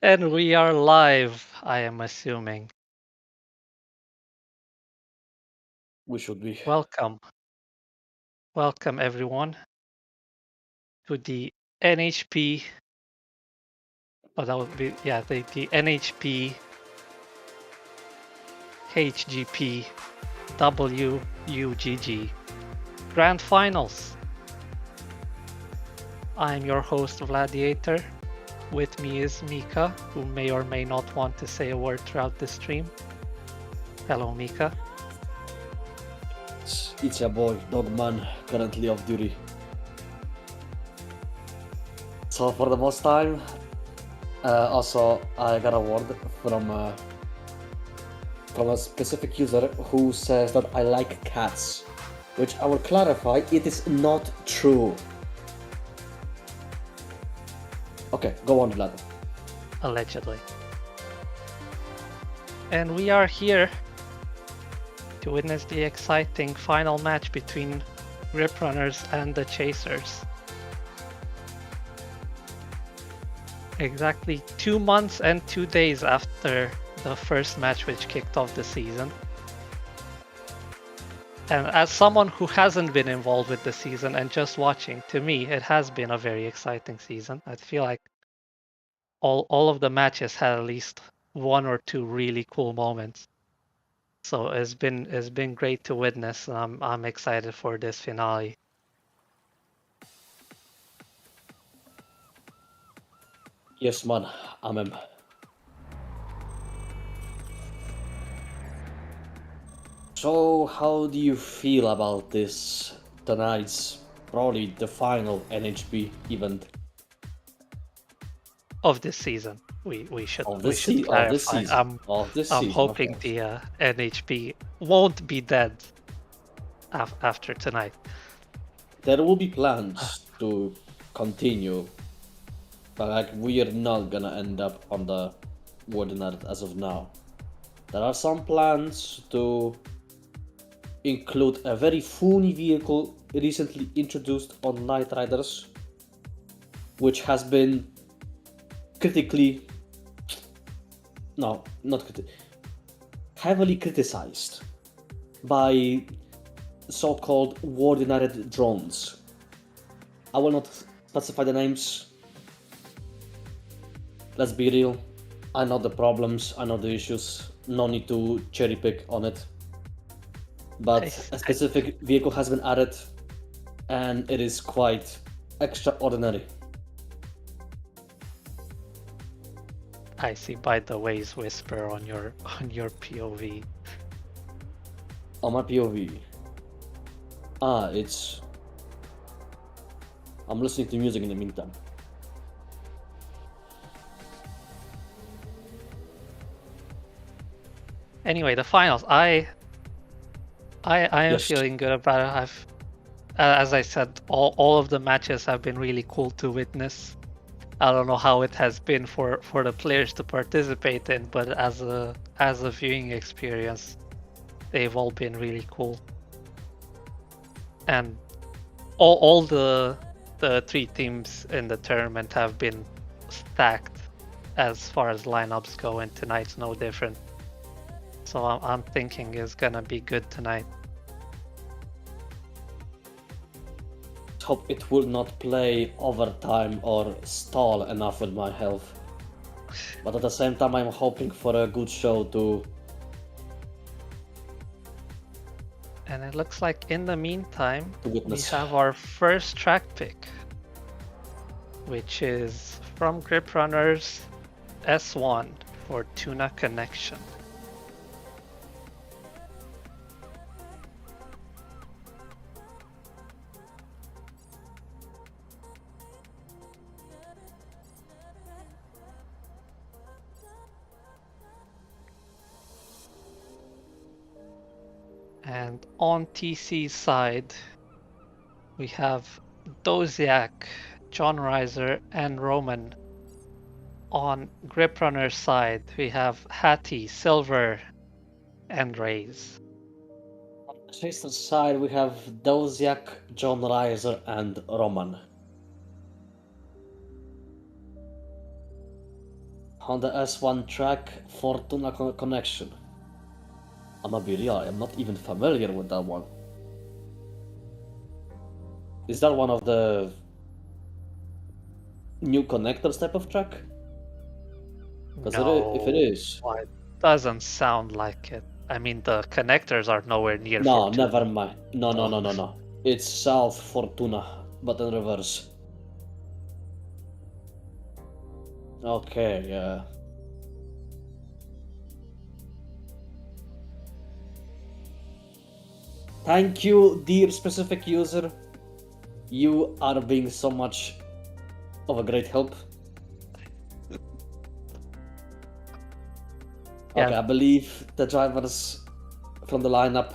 And we are live, I am assuming. We should be. Welcome. Welcome, everyone, to the NHP. Oh, that would be, yeah, the NHP HGP WUGG Grand Finals. I'm your host, Gladiator. With me is Mika, who may or may not want to say a word throughout the stream. Hello, Mika. It's your boy, Dogman, currently off duty. So for the most time, also I got a word from a specific user who says that I like cats, which I will clarify, it is not true. Okay, go on, Vlad. Allegedly. And we are here to witness the exciting final match between Grip Runners and the Chasers. Exactly 2 months and 2 days after the first match which kicked off the season. And as someone who hasn't been involved with the season and just watching, to me, it has been a very exciting season. I feel like all of the matches had at least one or two really cool moments. So it's been great to witness. I'm excited for this finale. Yes, man, I'm. So how do you feel about this tonight's probably the final NHP event Of this season. We should of we this should of this clarify. season? Of this I'm season, hoping okay. the NHP won't be dead after tonight. There will be plans to continue, but like we are not gonna end up on the Wardenard as of now. There are some plans to include a very funny vehicle recently introduced on Night Riders, which has been critically, no, not heavily criticized by so-called Wardenard drones. I will not specify the names. Let's be real. I know the problems, I know the issues. No need to cherry pick on it. But a specific vehicle has been added, and it is quite extraordinary. I see by the ways whisper on your POV. On my POV. It's. I'm listening to music in the meantime. Anyway, the finals. I am Yes. feeling good about it. As I said, all of the matches have been really cool to witness. I don't know how it has been for the players to participate in, but as a viewing experience, they've all been really cool. And all the three teams in the tournament have been stacked as far as lineups go, and tonight's no different. So I'm thinking it's gonna be good tonight. Hope it will not play overtime or stall enough with my health. But at the same time, I'm hoping for a good show too. And it looks like in the meantime, To we witness. have our first track pick, which is from Grip Runners S1 for Tuna Connection. And on TC's side, we have Doziac, JONRYSER, and Roman. On Grip Runner's side, we have Hatty, Sylver, and Raaaze. On the Chaser's side, we have Doziac, JONRYSER, and Roman. on the S1 track Fortuna Connection. I'm gonna be real, I'm not even familiar with that one. Is that one of the new connectors type of track? Because if it is... Well, it doesn't sound like it. I mean, the connectors are nowhere near No, Fortuna. never mind. No. It's South Fortuna, but in reverse. Okay, yeah. Thank you, dear specific user. You are being so much of a great help. Yeah. Okay, I believe the drivers from the lineup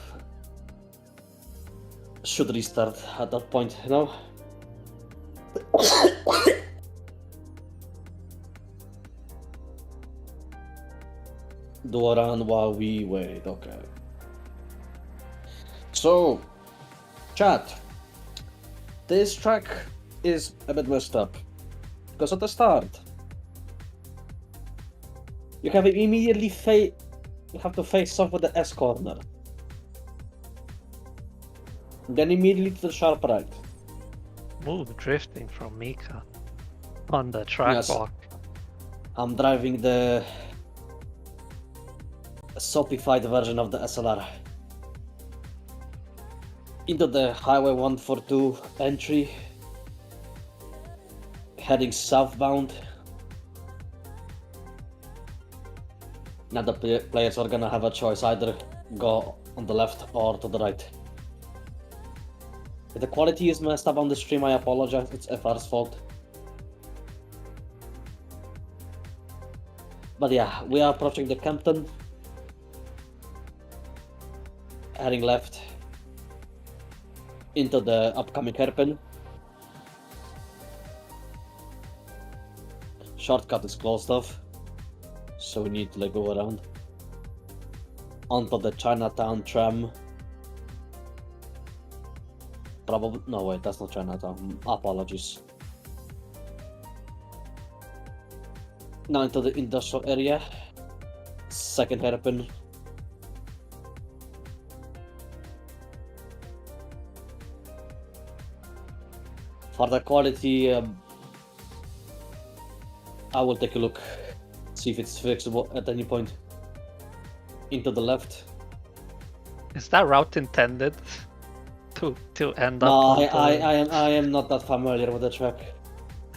should restart at that point, you know? Do a run while we wait, okay. So, chat. This track is a bit messed up. Because at the start, you have immediately you have to face off with the S corner. Then immediately to the sharp right. Move drifting from Mika on the track walk. I'm driving the sopified version of the SLR. Into the Highway 142 entry, heading southbound. Now the players are gonna have a choice, either go on the left or to the right. If the quality is messed up on the stream, I apologize, it's FR's fault. But yeah, we are approaching the Kempton. Heading left into the upcoming hairpin. Shortcut is closed off, so we need to go around. Onto the Chinatown tram. Probably, no wait, that's not Chinatown, apologies. Now into the industrial area. Second hairpin. For the quality, I will take a look, see if it's fixable at any point. Into the left. Is that route intended to end up? No, I am not that familiar with the track.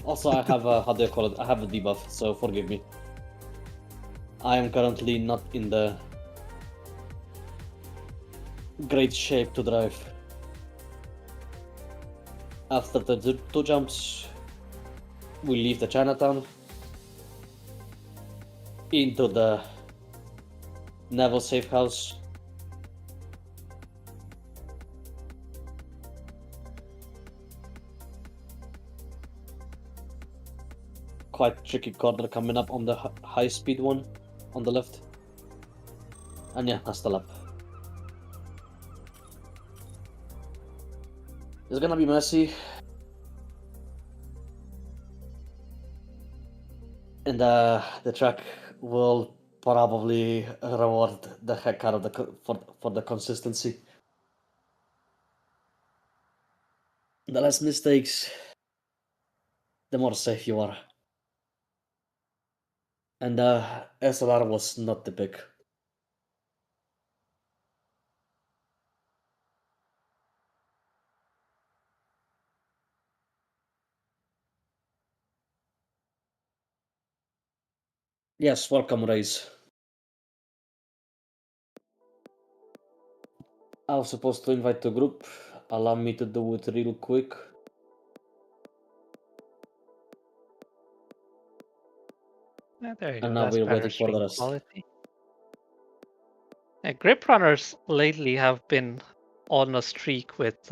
Also, I have a, how do you call it? I have a debuff, so forgive me. I am currently not in the great shape to drive. After the two jumps, we leave the Chinatown into the Naval Safe House. Quite tricky corner coming up on the high speed one on the left. And yeah, that's the lap. It's gonna be messy. And the track will probably reward the heck out of the for the consistency. The less mistakes, the more safe you are. And SLR was not the pick. Yes, welcome, Raaaze. I was supposed to invite the group. Allow me to do it real quick. Yeah, there you And go. now That's we're better waiting for the stream rest. quality. Yeah, grip runners lately have been on a streak with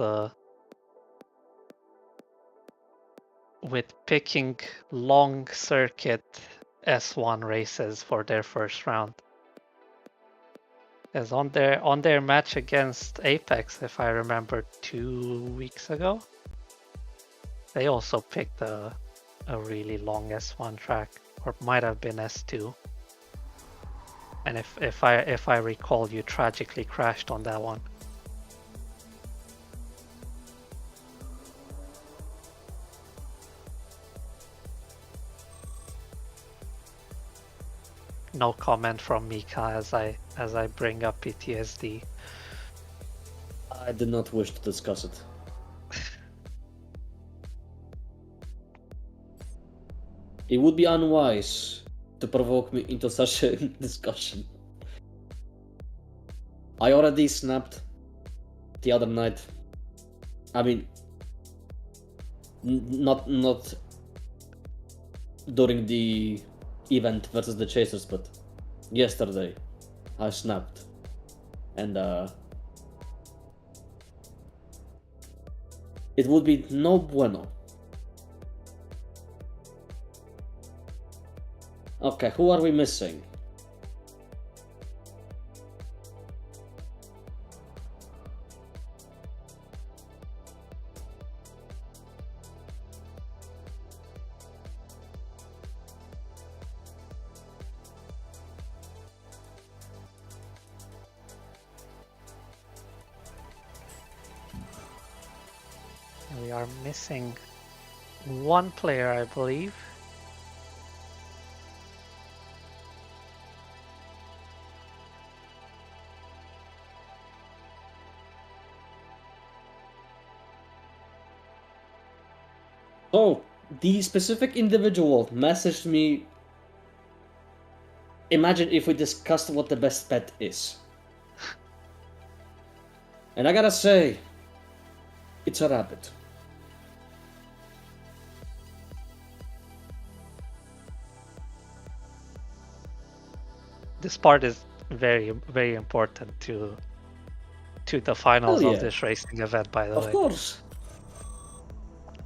picking long circuit S1 races for their first round. As on their match against Apex, if I remember 2 weeks ago, they also picked a really long S1 track, or might have been S2. And if I recall, you tragically crashed on that one. No comment from Mika as I bring up PTSD. I did not wish to discuss it. It would be unwise to provoke me into such a discussion. I already snapped the other night. I mean, not during the event versus the Chasers, but yesterday I snapped, and it would be no bueno. Okay, who are we missing? We are missing one player, I believe. Oh, the specific individual messaged me. Imagine if we discussed what the best pet is. And I gotta say, it's a rabbit. This part is very, very important to the finals Hell of yeah. this racing event, by the way. Of course.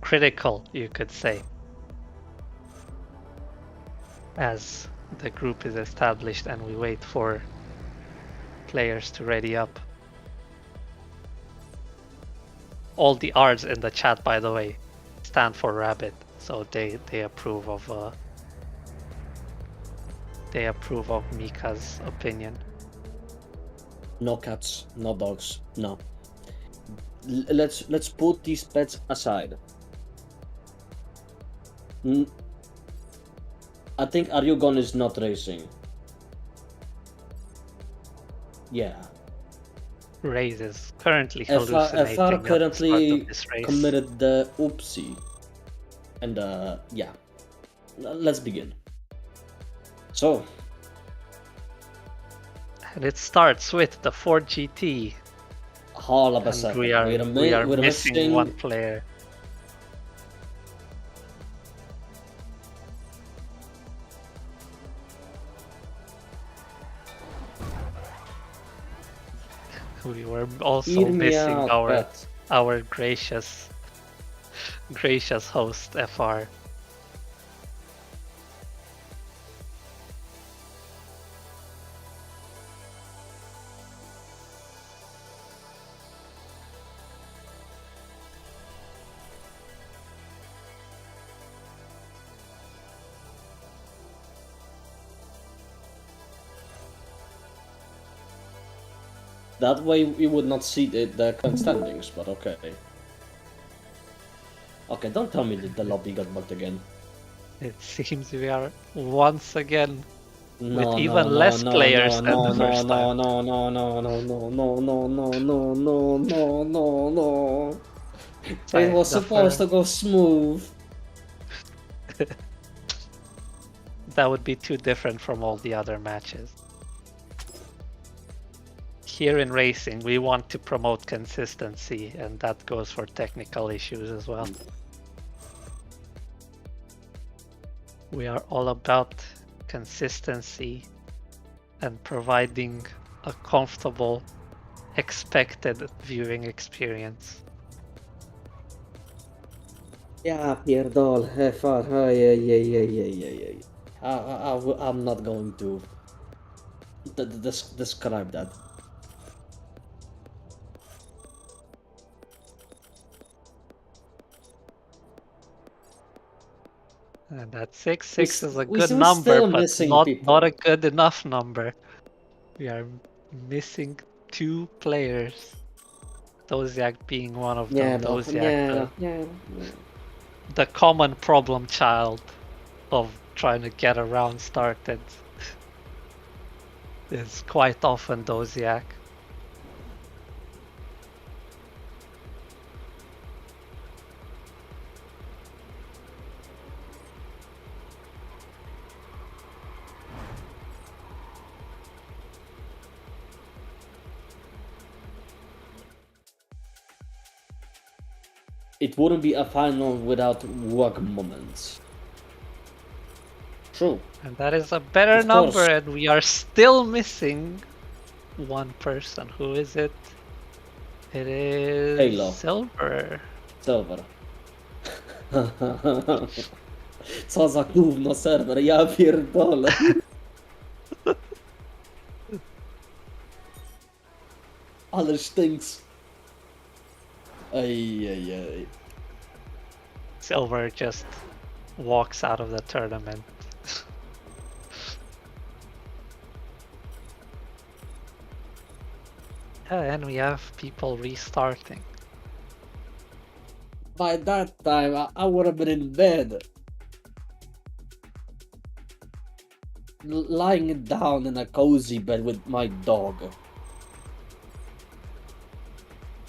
Critical, you could say, as the group is established and we wait for players to ready up. All the R's in the chat, by the way, stand for rabbit, so they approve of Mika's opinion. No cats, no dogs, no. Let's put these pets aside. I think ARIEUGON is not racing. Yeah. Raaaze is currently hallucinating FR at the start currently of this race. committed the oopsie. And yeah. Let's begin. So. And it starts with the Ford GT. All of a And sudden, we are we're missing one player. We were also missing our gracious host FR. That way we would not see the current standings, but okay. Okay, don't tell me that the lobby got bugged again. It seems we are once again with even less players than the first time. No. It was supposed to go smooth. That would be too different from all the other matches. Here in racing, we want to promote consistency, and that goes for technical issues as well. We are all about consistency and providing a comfortable, expected viewing experience. Yeah, Pierre Doll, FR, yeah. I'm not going to describe that. And that 6, We 6 is a we good we're number, still but missing not people. a good enough number. We are missing 2 players. Doziac being one of Yeah, them. no, Doziac, yeah, yeah. the common problem child of trying to get around started is quite often Doziac. It wouldn't be a final without WUGG moments. True. And that is a better Of number, course. and we are still missing one person. Who is it? It is Halo. Sylver. Sylver. Co za gówno serwer, ja pierdolę. Ale stinks. Ej. Sylver just walks out of the tournament. And we have people restarting. By that time, I would have been in bed. Lying down in a cozy bed with my dog.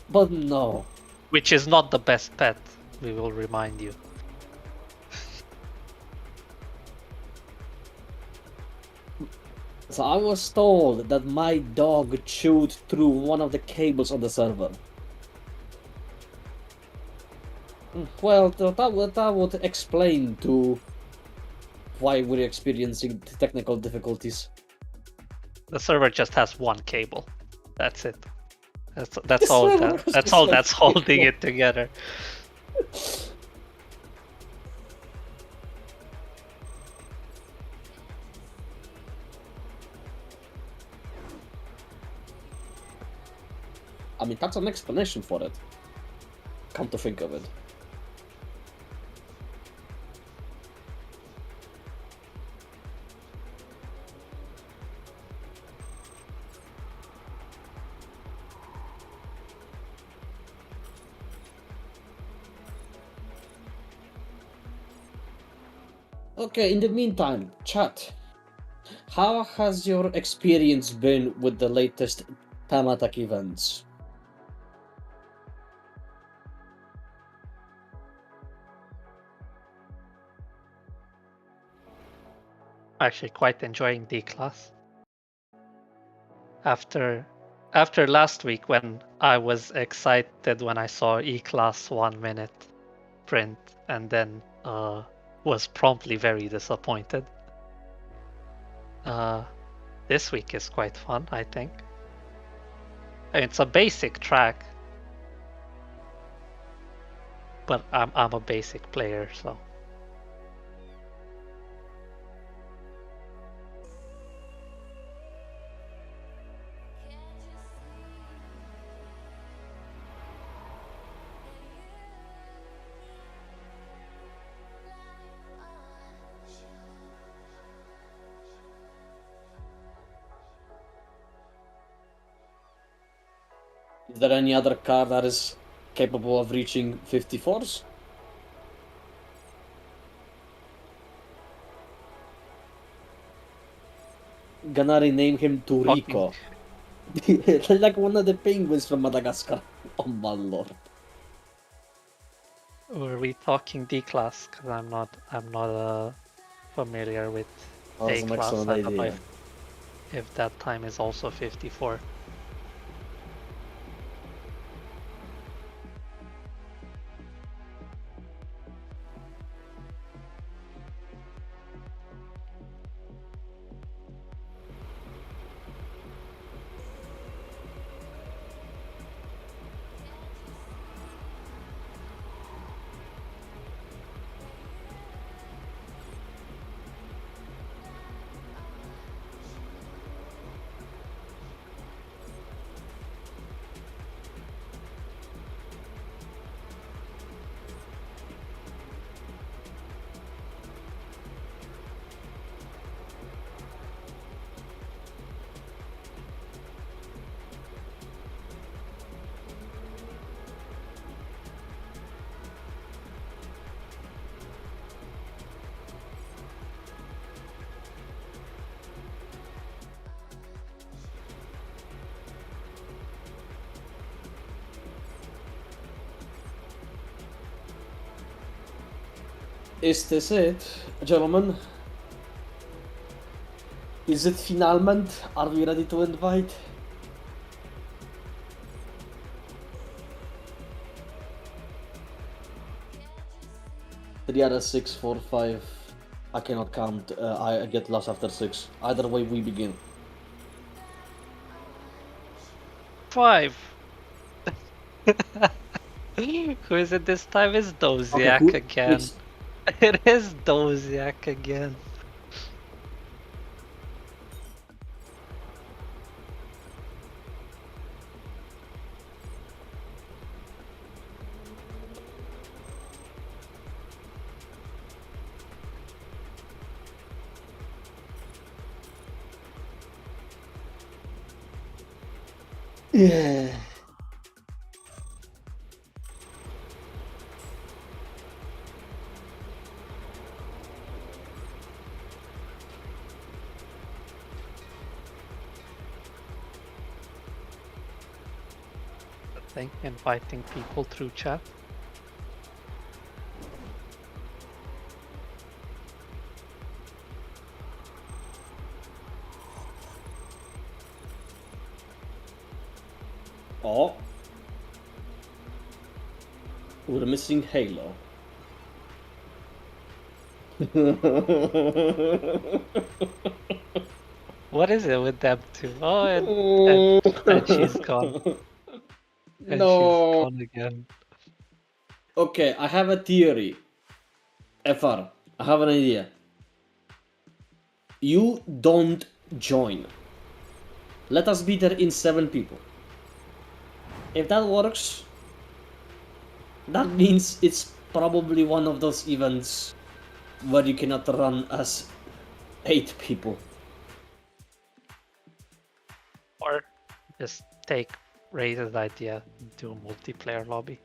But no. Which is not the best pet, we will remind you. So I was told that my dog chewed through one of the cables on the server. Well, that would explain to why we're experiencing technical difficulties. The server just has one cable. That's it. That's The all server has that's just all one that's holding cable. it together. I mean, that's an explanation for it. Come to think of it. Okay, in the meantime, chat. How has your experience been with the latest time attack events? Actually quite enjoying D class. After last week when I was excited when I saw E class 1 minute print and then was promptly very disappointed. This week is quite fun, I think. It's a basic track, but I'm a basic player, so. Is there any other car that is capable of reaching 54s? Gonna rename him Turiko. Like one of the penguins from Madagascar. Oh my lord. Were we talking D class? Because I'm not familiar with Oh, that's A an class. excellent I don't know idea. if that time is also 54. Is this it, gentlemen? Is it finalment? Are we ready to invite? Three out of 6, 4, 5. I cannot count. I get lost after 6. Either way, we begin. 5. Who is it this time? It's Okay, Doziac who? again. It's It is Doziac again. yeah. I think inviting people through chat. Oh, we're missing Halo. What is it with them two? Oh, and she's gone. And she's No. gone again. Okay, I have a theory. FR, I have an idea. You don't join. Let us be there in 7 people. If that works, that means it's probably one of those events where you cannot run as 8 people. Or just take Raise's idea, do a multiplayer lobby.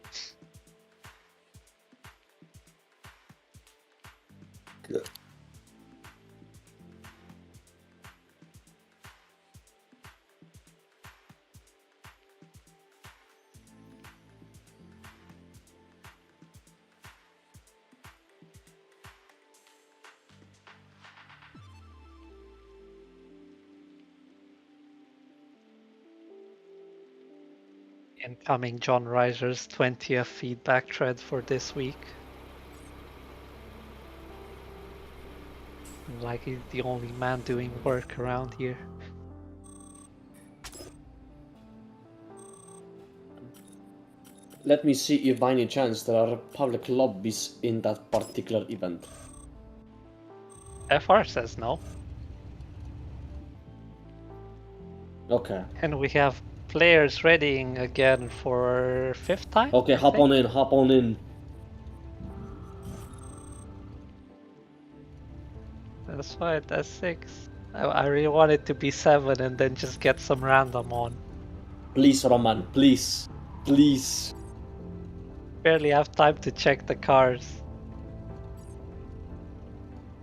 Incoming JonRyser's 20th feedback thread for this week. Like he's the only man doing work around here. Let me see if by any chance there are public lobbies in that particular event. FR says no. Okay. And we have players readying again for 5th time? Okay, I hop think? on in, hop on in. That's why that's 6. I really want it to be 7 and then just get some random on. Please, Roman, please. Please. Barely have time to check the cars.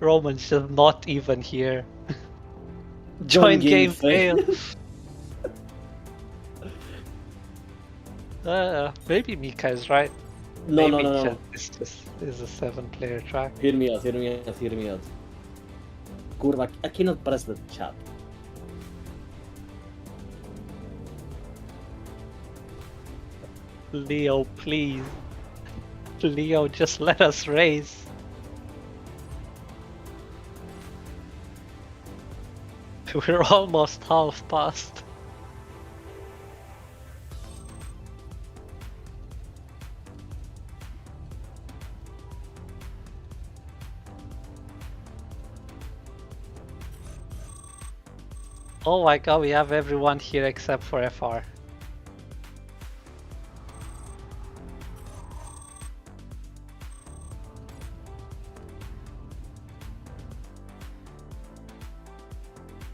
Roman's just not even here. Join game fail. Maybe Mika is right. No, Maybe no, no, no. this just is a 7-player track. Hear me out, hear me out, hear me out. Kurwa, I cannot press the chat. Leo, please. Leo, just let us race. We're almost half past. Oh my god, we have everyone here except for FR.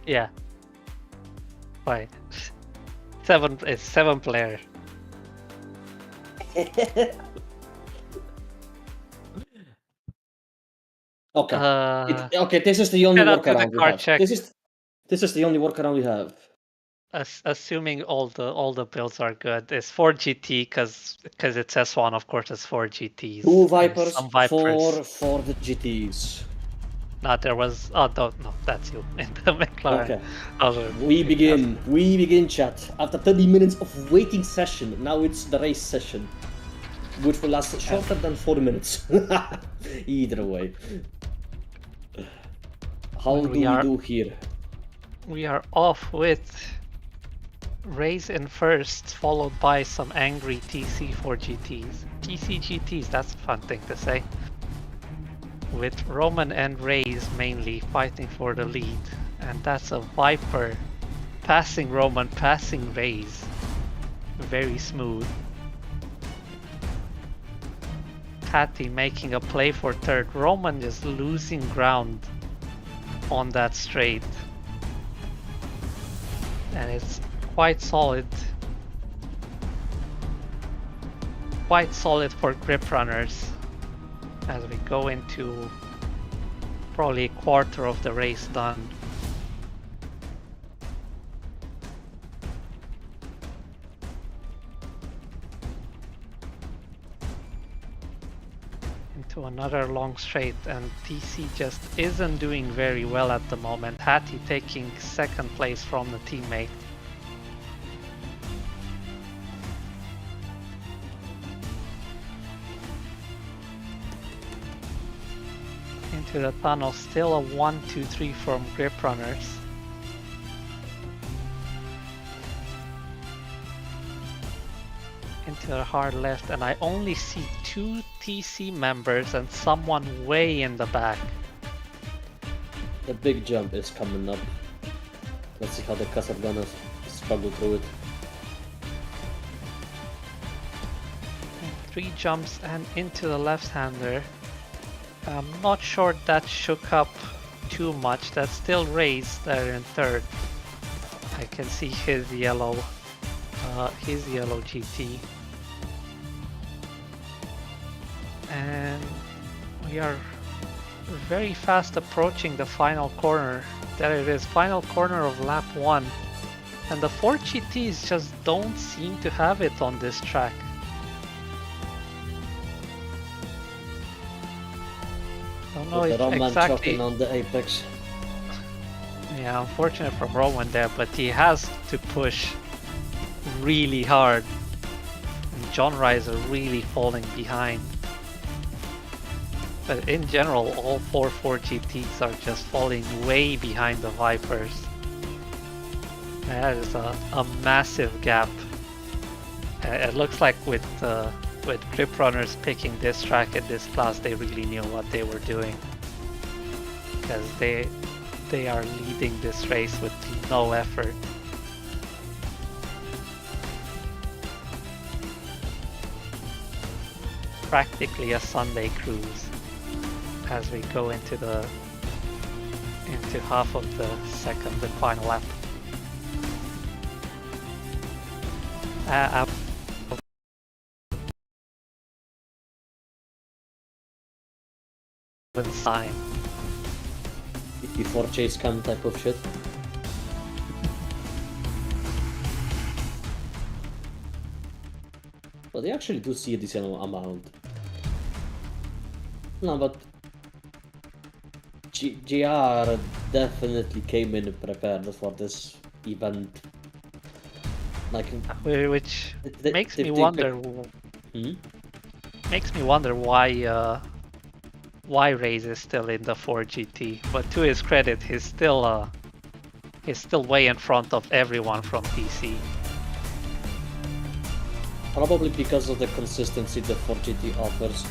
Yeah. Fine. It's 7 player. Okay. Okay, this is the only Cannot do the workaround we car have. check. This is the only workaround we have. assuming all the builds are good, is 4 GT because it's S1, of course, it's 4 GTs. 2 and Vipers, some Vipers. for the GTs. There was. Oh, no, that's you in the McLaren. Okay. We begin, chat. After 30 minutes of waiting session, now it's the race session, which will last shorter than 4 minutes. Either way. How do we do here? We are off with Raaaze in first, followed by some angry TC4 GTs. tcGTs, that's a fun thing to say. With Roman and Raaaze mainly fighting for the lead. And that's a Viper passing Roman, passing Raaaze. Very smooth. Hatty making a play for third. Roman just losing ground on that straight. And it's quite solid. Quite solid for grip runners as we go into probably a quarter of the race done. Into another long straight, and TC just isn't doing very well at the moment. Hatty taking second place from the teammate. Into the tunnel, still a 1-2-3 from grip runners. Into the hard left, and I only see 2 TC members and someone way in the back. The big jump is coming up. Let's see how the cars are gonna struggle through it. 3 jumps and into the left-hander. I'm not sure that shook up too much. That's still Raaaze there in third. I can see his yellow GT. And we are very fast approaching the final corner. There it is, final corner of lap 1. And the 4 GTs just don't seem to have it on this track. Don't know if Roman exactly choking on the apex. Yeah, unfortunate from Roman there, but he has to push really hard. And JonRyser really falling behind. But in general, all 4 GTs are just falling way behind the Vipers. That is a massive gap. It looks like with grip runners picking this track at this class, they really knew what they were doing. Because they are leading this race with no effort. Practically a Sunday cruise as we go into half of the second and final lap. Sign. Before chase cam type of shit. But they actually do see a decent amount. No, but GR definitely came in prepared for this event. Like, which makes me wonder. Makes me wonder why Raaaze is still in the 4 GT. But to his credit, he's still way in front of everyone from TC. Probably because of the consistency the 4 GT offers.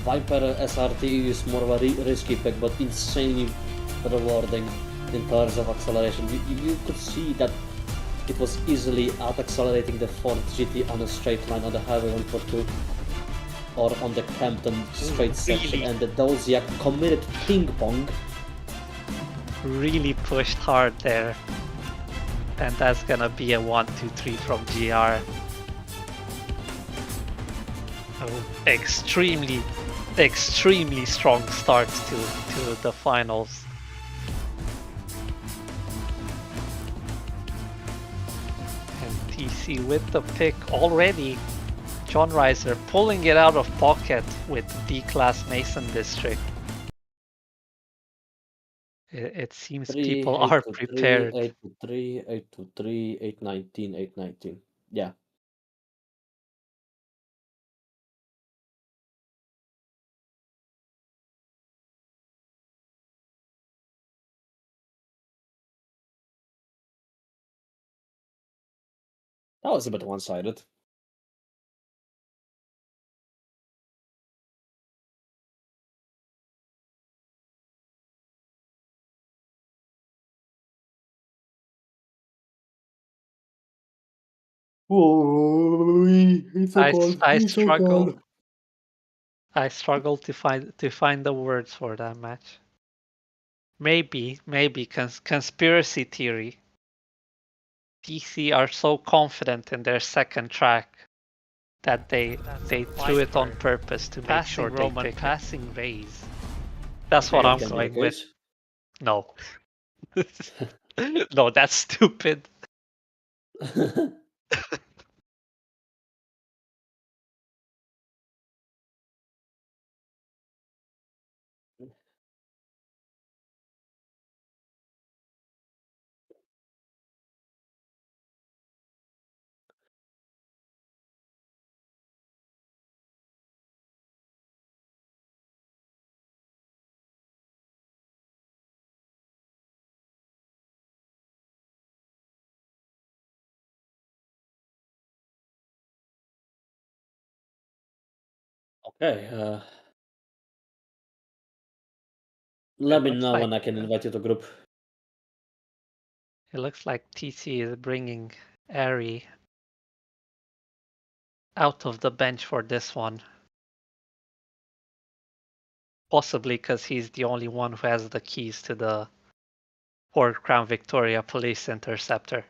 Viper SRT is more of a risky pick, but insanely rewarding in terms of acceleration. You could see that it was easily out-accelerating the 4 GT on a straight line on the highway 142 or on the Campton straight section, and the Doziac committed ping pong. Really pushed hard there, and that's gonna be a 1-2-3 from GR. Extremely strong start to the finals. TC with the pick already. JonRyser pulling it out of pocket with D-Class Mason District. It seems 3, people 8 are to 3, prepared. 8 to 3, 8 to 3, 819, 819. Yeah. That was a bit one-sided. Oh, it's so cold. I It's so struggle. cold. I struggle to find the words for that match. Maybe conspiracy theory. DC are so confident in their second track that they threw it on purpose to make sure they pick it. Passing Raaaze. That's what I'm Can be the going with. case. No. No, that's stupid. Okay. It Let me looks know like when I can invite you to group. it looks like TC is bringing Ari out of the bench for this one. Possibly because he's the only one who has the keys to the Ford Crown Victoria Police Interceptor.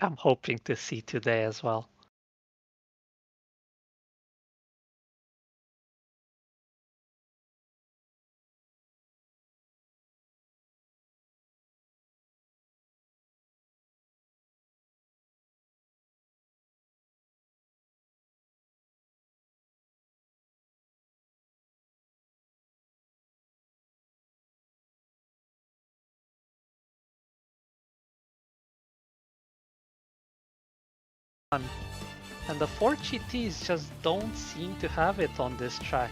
I'm hoping to see today as well. And the 4 GTs just don't seem to have it on this track.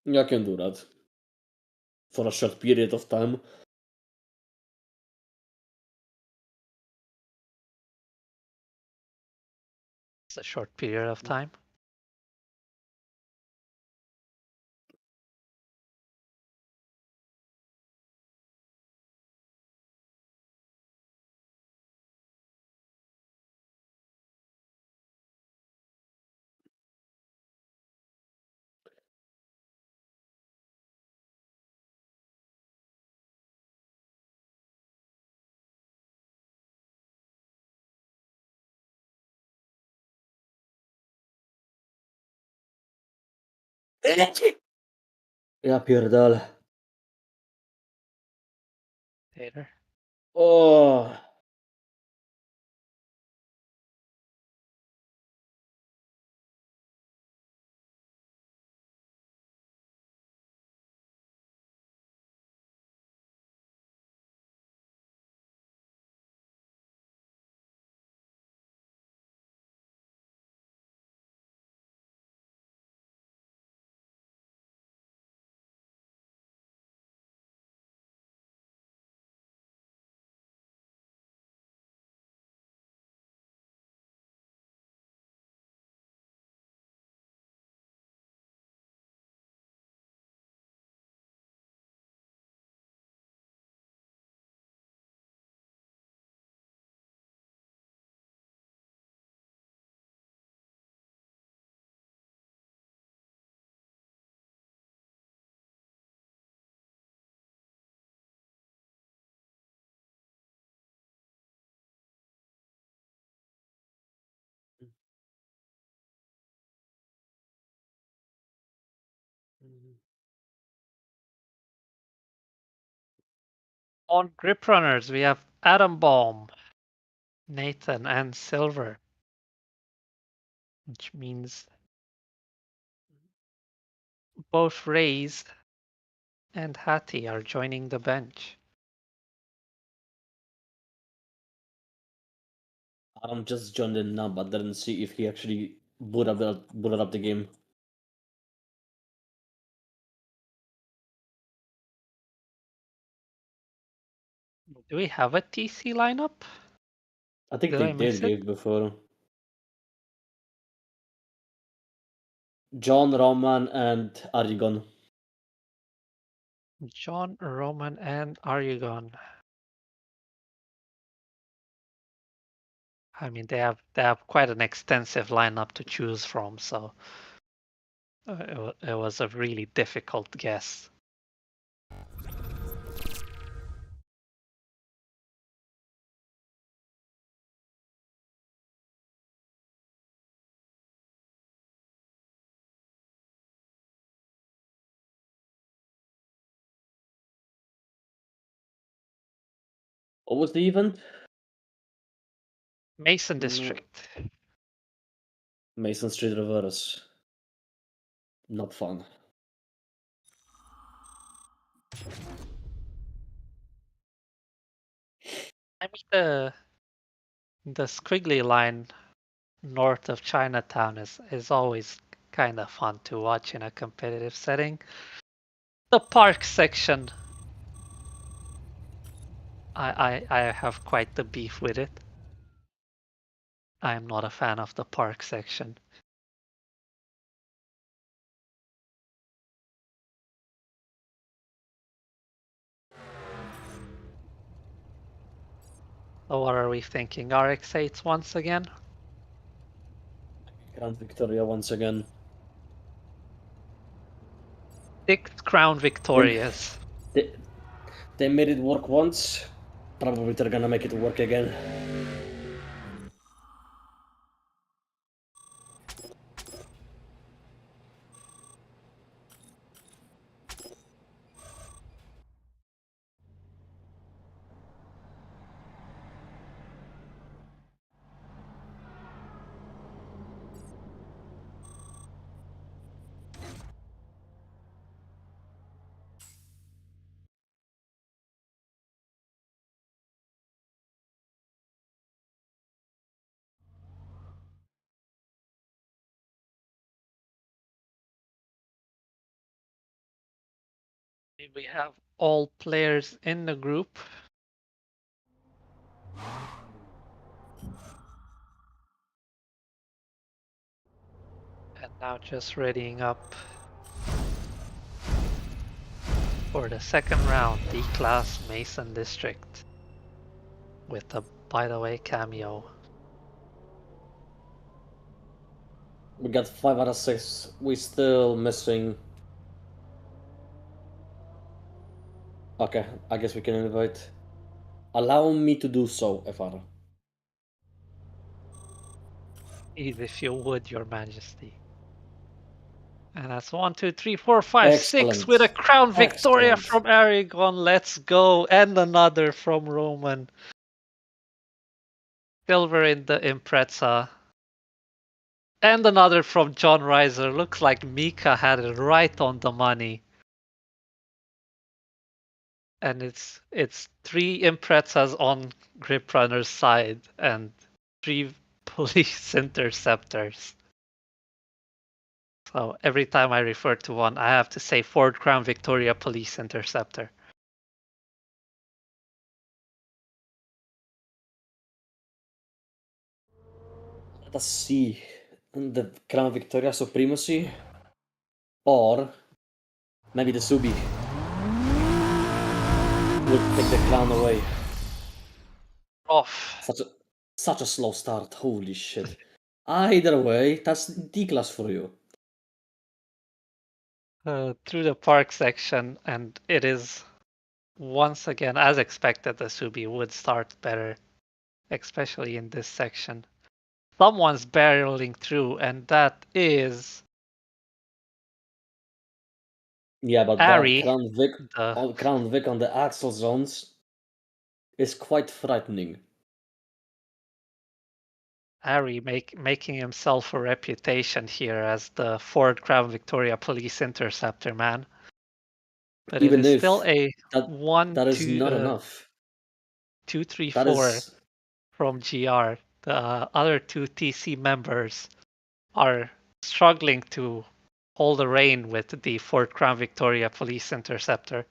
I can do that. For a short period of time. It's a short period of time. Ja pierdolę. Later. O! On grip runners, we have Atombomb, Nathan, and Sylver, which means both Raaaze and Hattie are joining the bench. Adam just joined in now, but didn't see if he actually booted up the game. Do we have a TC lineup? I think Did they I miss did it? give before. John, Roman, and ARIEUGON. John, Roman, and ARIEUGON. I mean, they have quite an extensive lineup to choose from, so it was a really difficult guess. What was the event? Mason No. District. Mason Street Reverse. Not fun. I mean, the squiggly line north of Chinatown is always kind of fun to watch in a competitive setting. The park section, I have quite the beef with it. I am not a fan of the park section. So what are we thinking? RX-8s once again? Grand Victoria once again. 6 Crown They, Victorias. they, they made it work once. Probably they're gonna make it work again. We have all players in the group. And now just readying up for the second round, D-Class Mason District. With a, by the way, cameo. We got 5 out of 6. We still missing. Okay, I guess we can invite. Allow me to do so, FR. If you would, Your Majesty. And that's 1, 2, 3, 4, 5, 6 with a Excellent. Crown Victoria Excellent. from ARIEUGON. Let's go. And another from Roman. Sylver in the Impreza. And another from tcJonryser. Looks like Mika had it right on the money. And it's 3 Imprezas on Grip Runner's side and 3 Police Interceptors. So every time I refer to one, I have to say Ford Crown Victoria Police Interceptor. Let us see the Crown Victoria Supremacy, or maybe the Subi will take the crown away. Off. Such a slow start, holy shit. Either way, that's D-Class for you. Through the park section, and it is once again, as expected, the Subi would start better, especially in this section. Someone's barreling through, and that is Yeah, but that Ari, the Crown Vic on the axle zones is quite frightening. Ari making himself a reputation here as the Ford Crown Victoria Police Interceptor man, but it Even is still if a that one that is two not enough. two three That four is from GR. The other two TC members are struggling to hold the rein with the Fort Crown Victoria Police Interceptor.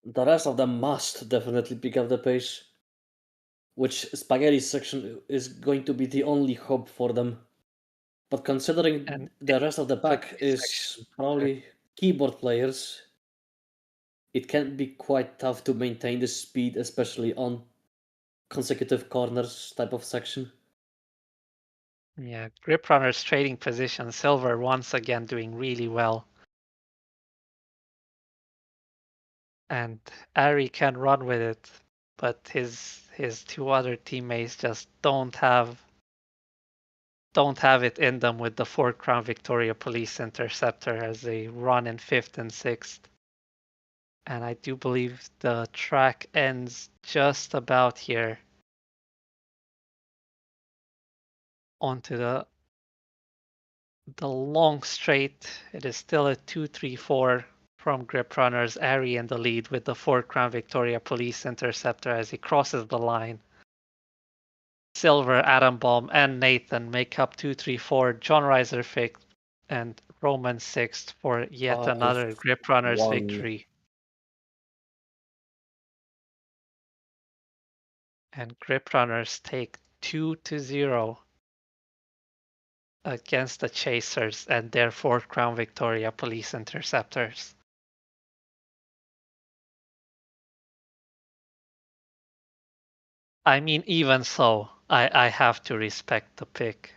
the rest of them must definitely pick up the pace, which Spaghetti section is going to be the only hope for them. But considering And the rest of the pack infantry is section. probably keyboard players, it can be quite tough to maintain the speed, especially on consecutive corners type of section. Yeah, Grip Runner's trading position, Sylver once again doing really well. And Ari can run with it, but his two other teammates just don't have it in them with the Fort Crown Victoria Police Interceptor as they run in 5th and 6th. And I do believe the track ends just about here onto the long straight. It is still a 2-3-4 from Grip Runners. Ari in the lead with the Fort Crown Victoria Police Interceptor as he crosses the line. Sylver, Atombomb, and Nathan make up 2-3-4. JonRyser 5th and Roman 6th for yet another Grip Runners 5-1. victory. And Grip Runners take 2-0 against the Chasers and their Fort Crown Victoria Police Interceptors. I mean, even so, I have to respect the pick.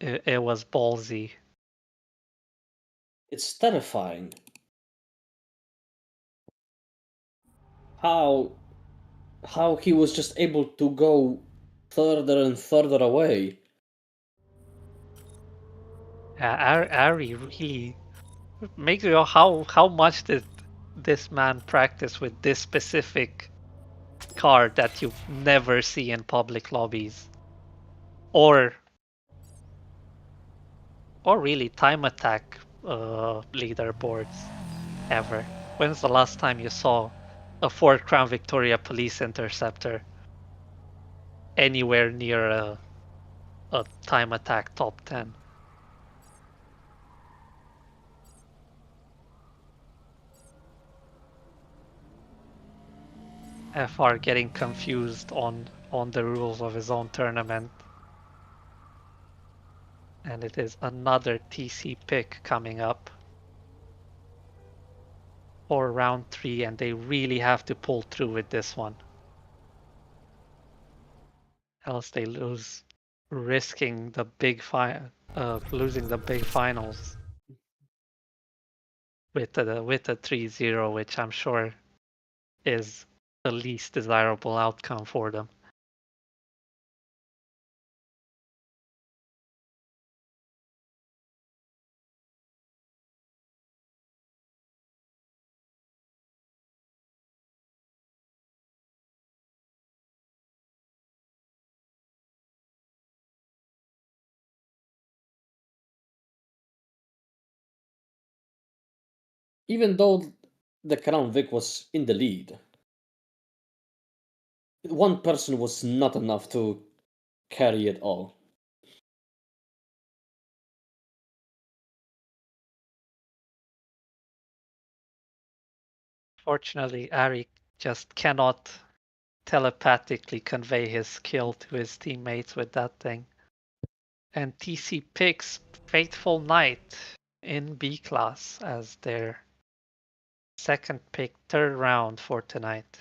It was ballsy. It's terrifying. How how he was just able to go further and further away. Ari really makes you know how much did this man practice with this specific card that you never see in public lobbies or really time attack leaderboards ever. When's the last time you saw a Fort Crown Victoria Police Interceptor anywhere near a time attack top 10? FR getting confused on the rules of his own tournament. And it is another TC pick coming up for round 3, and they really have to pull through with this one. Else they lose, risking the losing the big finals with a 3-0, which I'm sure is the least desirable outcome for them. Even though the Crown Vic was in the lead, one person was not enough to carry it all. Fortunately, Ari just cannot telepathically convey his skill to his teammates with that thing. And TC picks Faithful Knight in B class as their second pick, third round for tonight.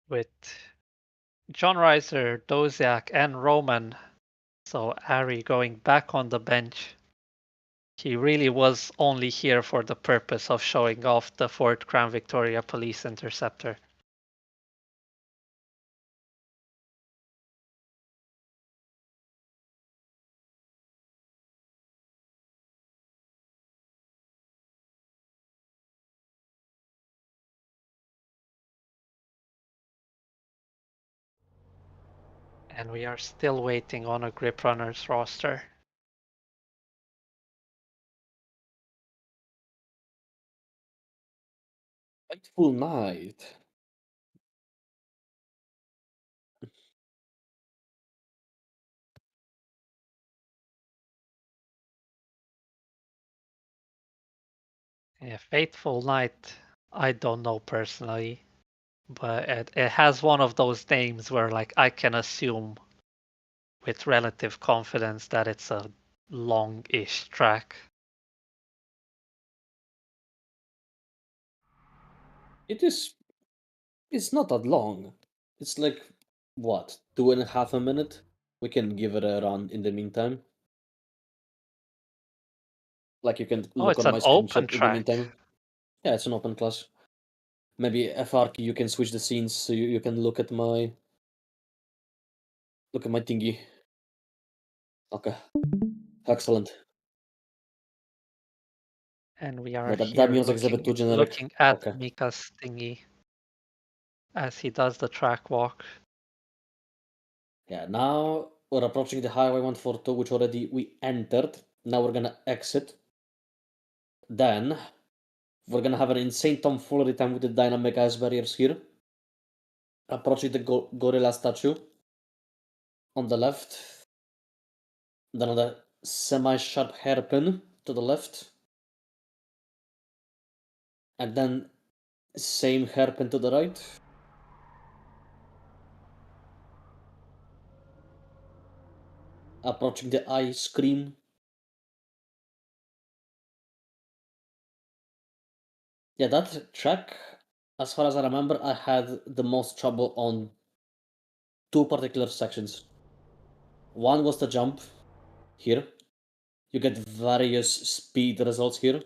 With JonRyser, Doziac, and Roman. So Ari going back on the bench He really was only here for the purpose of showing off the Fort Crown Victoria Police Interceptor. And we are still waiting on a Grip Runners roster. Full night. Yeah, Fateful Night, I don't know personally, but it has one of those names where like I can assume with relative confidence that it's a long-ish track. It is. It's not that long. It's like what, 2.5 a minute? We can give it a run in the meantime. Like you can Oh, look it's on my an open screenshot in the track. meantime. Yeah, it's an open class. Maybe FRK you can switch the scenes so you can look at my thingy. Okay. Excellent. And we are No, that here music is a bit too generic. looking at Okay. Mika's thingy as he does the track walk. Yeah, now we're approaching the highway 142, which already we entered. Now we're gonna exit. Then we're gonna have an insane tomfoolery time with the dynamic ice barriers here. Approaching the gorilla statue on the left. Then another semi-sharp hairpin to the left. And then same hairpin to the right. Approaching the ice cream. Yeah, that track, as far as I remember, I had the most trouble on two particular sections. One was the jump here. You get various speed results here.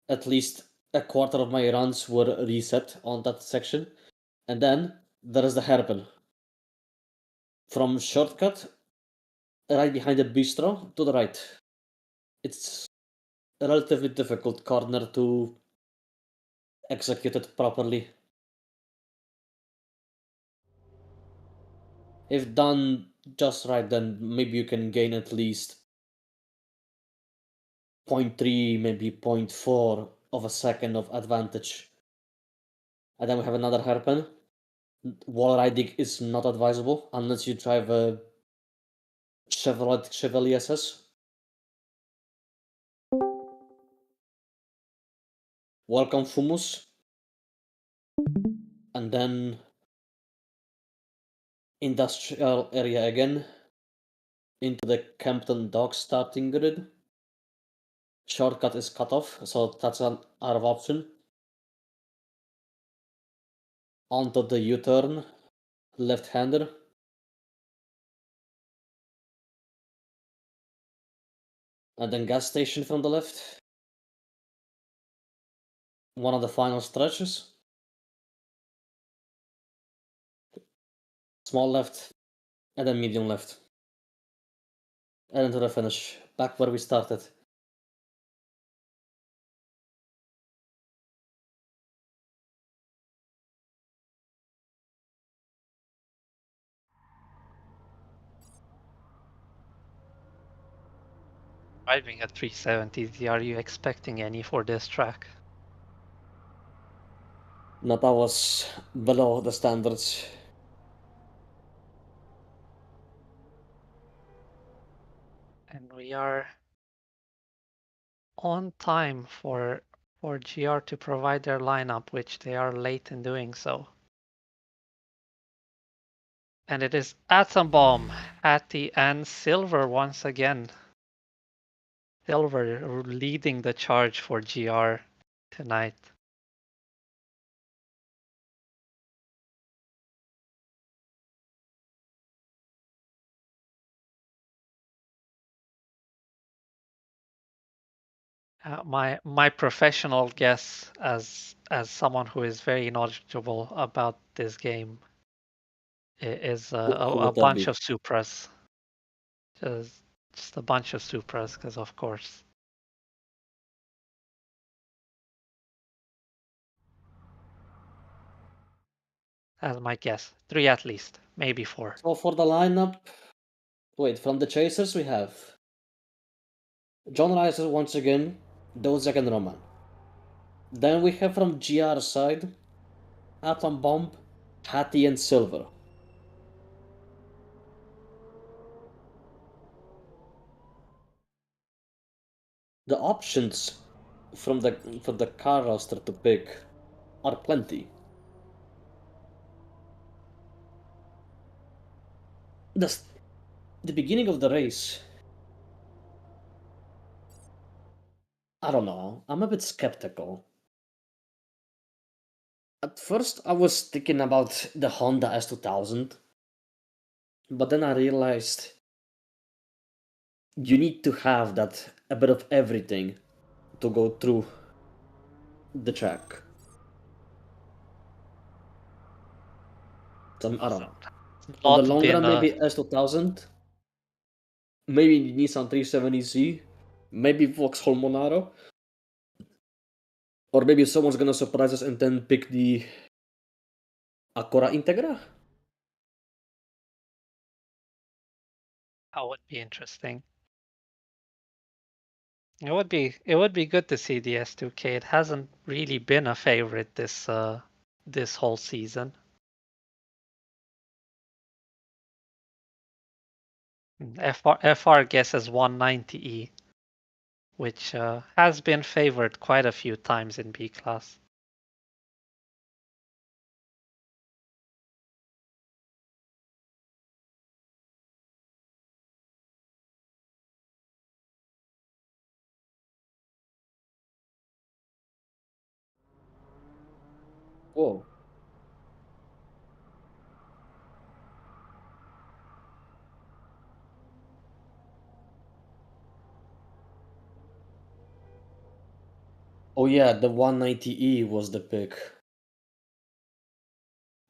At least a quarter of my runs were reset on that section. And then there is the hairpin. From shortcut, right behind the bistro, to the right. It's a relatively difficult corner to execute it properly. If done just right, then maybe you can gain at least 0.3, maybe 0.4 of a second of advantage. And then we have another hairpin. Wall riding is not advisable unless you drive a Chevrolet SS. Welcome Fumus. And then industrial area again into the Campton Docks starting grid. Shortcut is cut off, so that's an out of option. Onto the U-turn, left-hander. And then gas station from the left. One of the final stretches. Small left, and then medium left. And into the finish, back where we started. Driving at 370, are you expecting any for this track? Nata was below the standards. And we are on time for GR to provide their lineup, which they are late in doing so. And it is Atombomb, Hattie, and Sylver once again. Sylver leading the charge for GR tonight. My professional guess, as someone who is very knowledgeable about this game, is Who a would that bunch be? of Supras. Just just a bunch of Supras, because of course. As my guess. 3 at least, maybe 4. So for the lineup, wait, from the chasers we have JonRyser once again, Doziac and Roman. Then we have from GR side, Atombomb, Hattie and Sylver. The options from the car roster to pick are plenty. The, the beginning of the race, I don't know, I'm a bit skeptical. At first, I was thinking about the Honda S2000, but then I realized you need to have that a bit of everything to go through the track. So I don't know. On the Not long been run, a maybe S2000, maybe Nissan 370Z, maybe Vauxhall Monaro, or maybe someone's gonna surprise us and then pick the Acura Integra. that would be interesting. It would be good to see the S2K. It hasn't really been a favorite this whole season. FR guesses 190E, which has been favored quite a few times in B class. Whoa. Oh yeah, the 190E was the pick.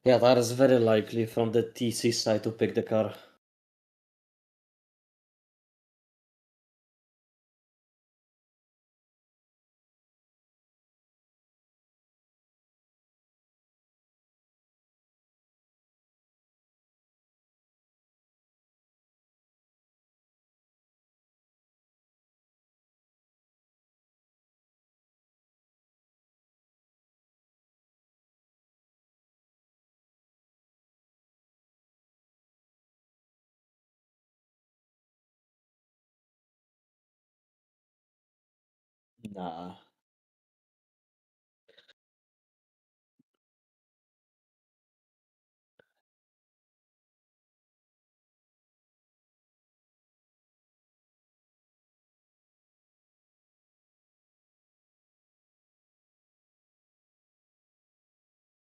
Yeah, that is very likely from the TC side to pick the car. Nah.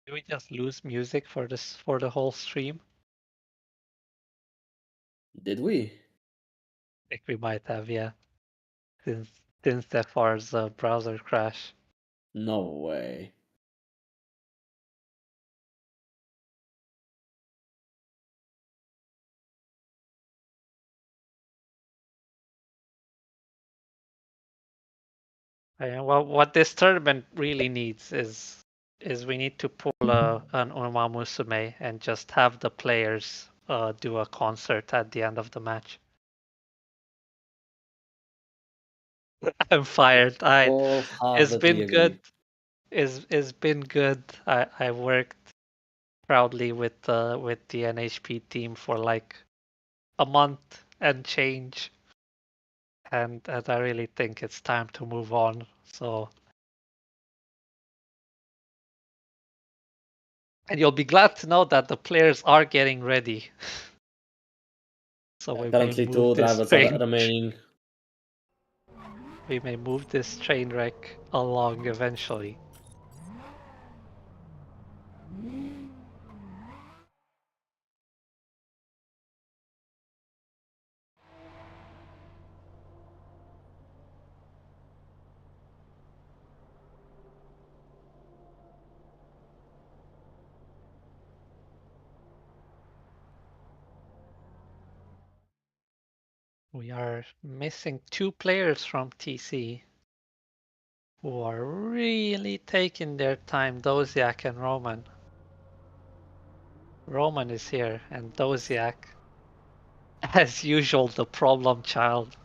Did we just lose music for the whole stream? Did we? I think we might have, yeah, since since FR's browser crash. No way. Well, what this tournament really needs is we need to pull an Uma Musume and just have the players do a concert at the end of the match. I'm fired. It's been Wholeheartedly good. agree. It's been good. I worked proudly with the NHP team for like a month and change, and I really think it's time to move on. So, and you'll be glad to know that the players are getting ready. So Yeah, we may currently move two this drivers are train. remaining. We may move this train wreck along eventually. We are missing 2 players from TC who are really taking their time, Doziac and Roman. Roman is here, and Doziac, as usual, the problem child.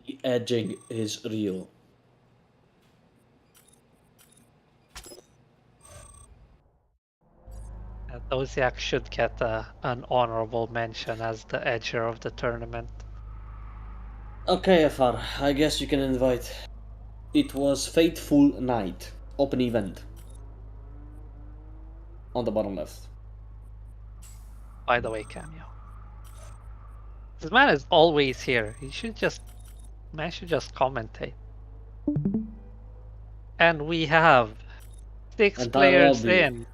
The edging is real. Doziac should get an honorable mention as the edger of the tournament. Okay, Afar, I guess you can invite. It was Fateful Night, open event. On the bottom left. By the way, Cameo. This man is always here. He should just commentate. And we have 6 Entire players lobby. in.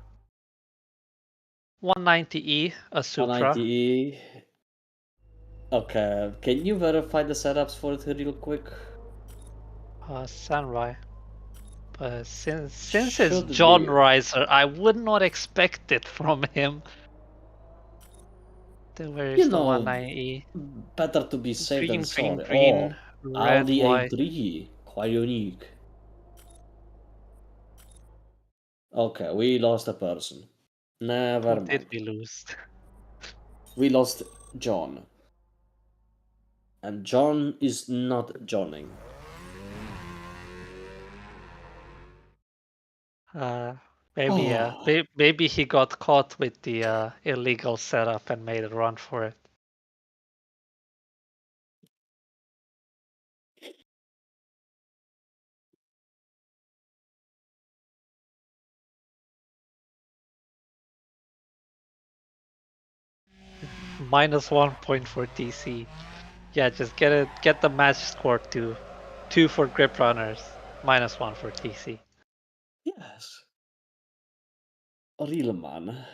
190E, a Supra. 190E. Okay, can you verify the setups for it real quick? Sunrise. But since it's Should be. Jonryser, I would not expect it from him. Where You is the know, 190E? better to be safe than Green, green, sorry. Oh, green, red, Audi white. A3. Quite unique. Okay, we lost a person. Never Who did mind. we lose? We lost John. And John is not joining. Maybe maybe he got caught with the illegal setup and made a run for it. -1 point for TC. Yeah, just get the match score to 2 for grip runners, -1 for TC. Yes. A real man.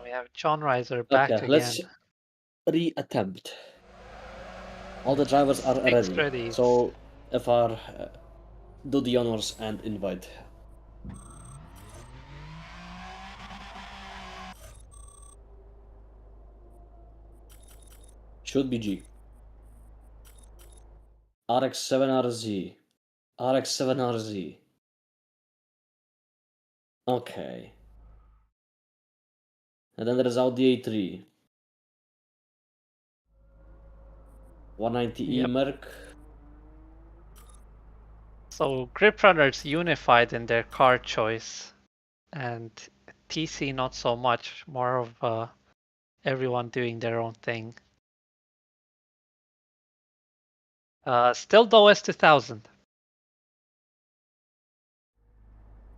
We have Jonryser back Okay, let's again. re-attempt. All the drivers are 6 ready. readies. So, FR, do the honors and invite. Should be G. RX7RZ. RX7RZ. Okay. And then there is Audi A3. 190E Yep. Merc. So grip runners unified in their car choice, and TC not so much. More of everyone doing their own thing. Still the OS 2000.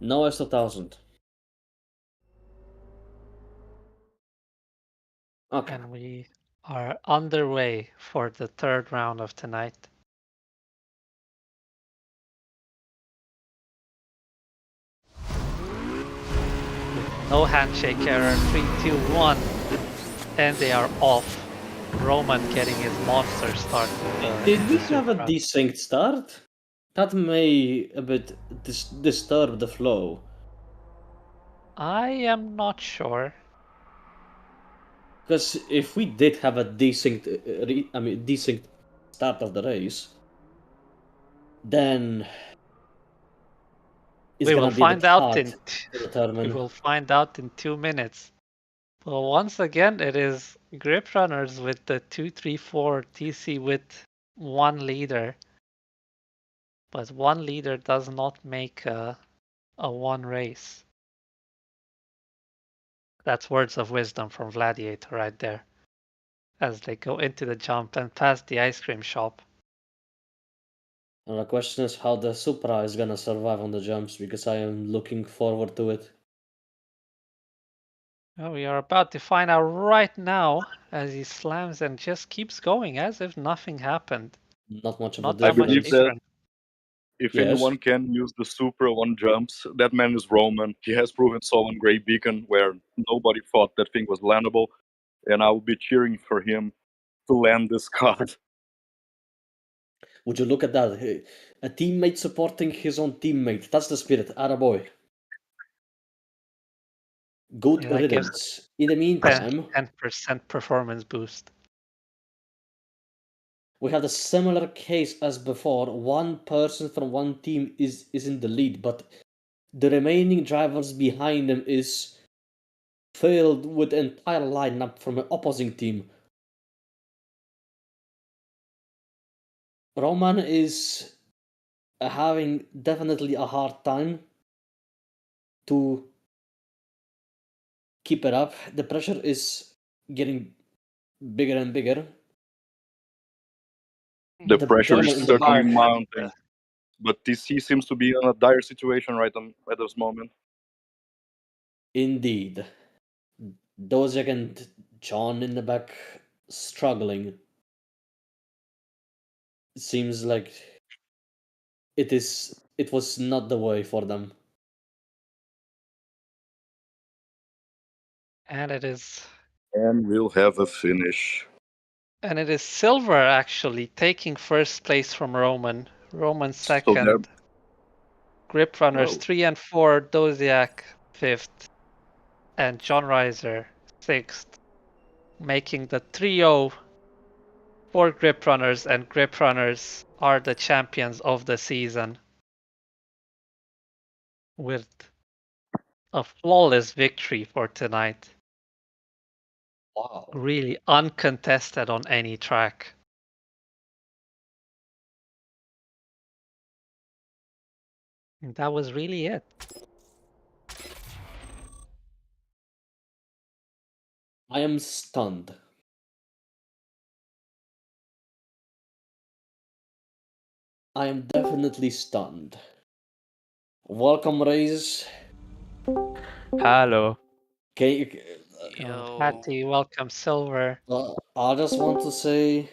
No S2000. Okay. And we are underway for the 3rd round of tonight. No handshake error, 3, 2, 1. And they are off. Roman getting his monster start. Did we have a desynced start? That may a bit disturb the flow. I am not sure. Because if we did have a desynced, desynced start of the race, then it's We gonna will be a bit find out hard in to determine. 2 minutes. So once again, it is grip runners with the 2-3-4 TC with one leader, but one leader does not make a one race. That's words of wisdom from Gladiator right there, as they go into the jump and past the ice cream shop. And the question is how the Supra is gonna survive on the jumps, because I am looking forward to it. Well, we are about to find out right now as he slams and just keeps going as if nothing happened. Not much of a Not that I much believe difference. that different. if Yes. anyone can use the Super on jumps, that man is Roman. He has proven so on Great Beacon, where nobody thought that thing was landable, and I will be cheering for him to land this card. Would you look at that? A teammate supporting his own teammate. That's the spirit. Attaboy. Good That gives riddance. In the 10, meantime, 10% performance boost. we have a similar case as before. One person from one team is in the lead, but the remaining drivers behind them is filled with the entire lineup from an opposing team. Roman is having definitely a hard time to keep it up. The pressure is getting bigger and bigger. The The pressure is gentleman in the certainly back, mounting, but TC seems to be in a dire situation at this moment. indeed. Doziac and John in the back struggling. It seems like it was not the way for them. And it is And we'll have a finish. Sylver actually taking first place from Roman. Roman So there, second. Grip runners well, 3 and 4, Doziac fifth, and JonRyser sixth, making the trio for grip runners, and grip runners are the champions of the season with a flawless victory for tonight. Wow. Really uncontested on any track. And that was really it. I am stunned. I am definitely stunned. Welcome, Raze. Hello. Okay, Yo, Hattie, welcome, Sylver. I just want to say,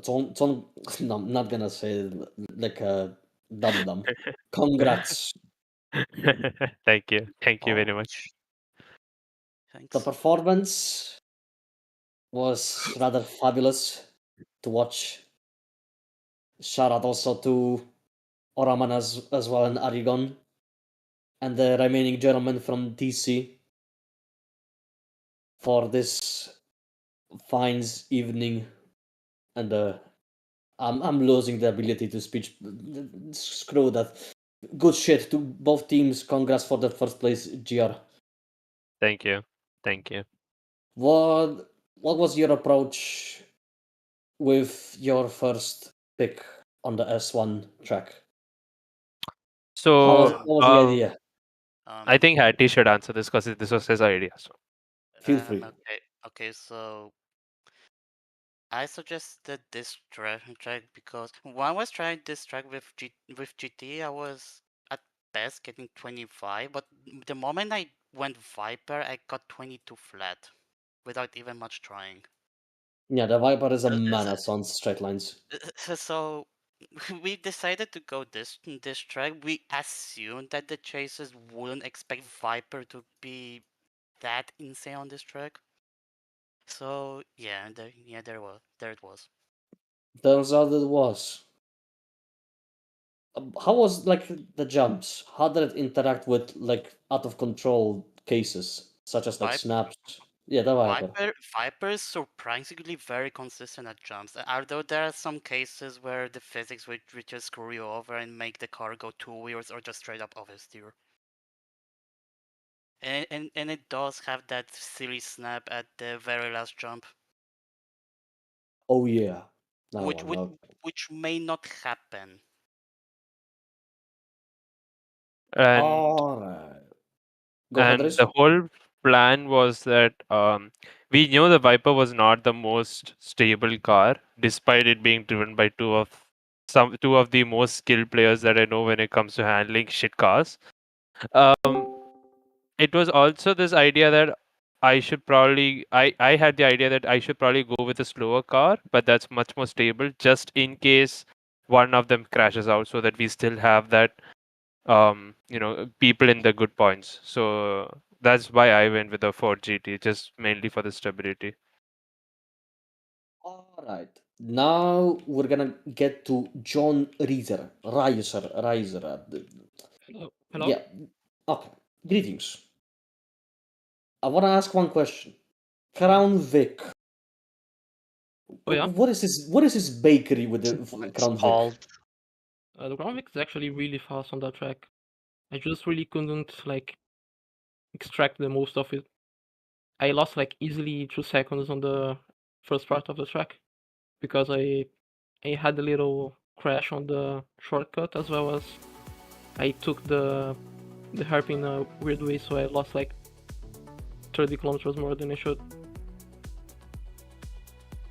no, I'm not gonna say it like a dum dum. Congrats. Thank you. Thank you very much. ouch. The Thanks. performance was rather fabulous to watch. Shout out also to Oraman as well and ARIEUGON and the remaining gentlemen from DC for this fines evening. And I'm losing the ability to speech. Screw that. Good shit to both teams. Congrats for the first place, GR. Thank you. Thank you. What was your approach with your first pick on the S1 track? So, What was the idea? I Um, think Hattie should answer this because this was his idea. So, Feel free. okay, so I suggested this track because when I was trying this track with GT, I was at best getting 25, but the moment I went Viper, I got 22 flat without even much trying. Yeah, the Viper is a Uh, menace on straight lines. So we decided to go this track. We assumed that the chasers wouldn't expect Viper to be that insane on this track. So yeah, there it was. Turns out it was. How was like the jumps? How did it interact with like out of control cases such as like Viper, snaps? Yeah, the Viper. Viper is surprisingly very consistent at jumps. Although there are some cases where the physics would just screw you over and make the car go two wheels or just straight up oversteer. and it does have that silly snap at the very last jump, Oh yeah, that which one. which Okay. which may not happen. And All right. Go ahead, Riz. the whole plan was that we knew the Viper was not the most stable car, despite it being driven by two of the most skilled players that I know when it comes to handling shit cars. It was also this idea that I had the idea that I should probably go with a slower car, but that's much more stable, just in case one of them crashes out, so that we still have that people in the good points. So that's why I went with the Ford GT, just mainly for the stability. All right. Now we're gonna get to John Reiser. Reiser. Hello. Hello. Yeah. Okay. Greetings. I want to ask one question. Crown Vic. Oh yeah. What is this? What is this bakery with the It's Crown Vic? called. The ground mix is actually really fast on that track. I just really couldn't like extract the most of it. I lost like easily 2 seconds on the first part of the track because I had a little crash on the shortcut, as well as I took the harp in a weird way, so I lost like 30 kilometers more than I should.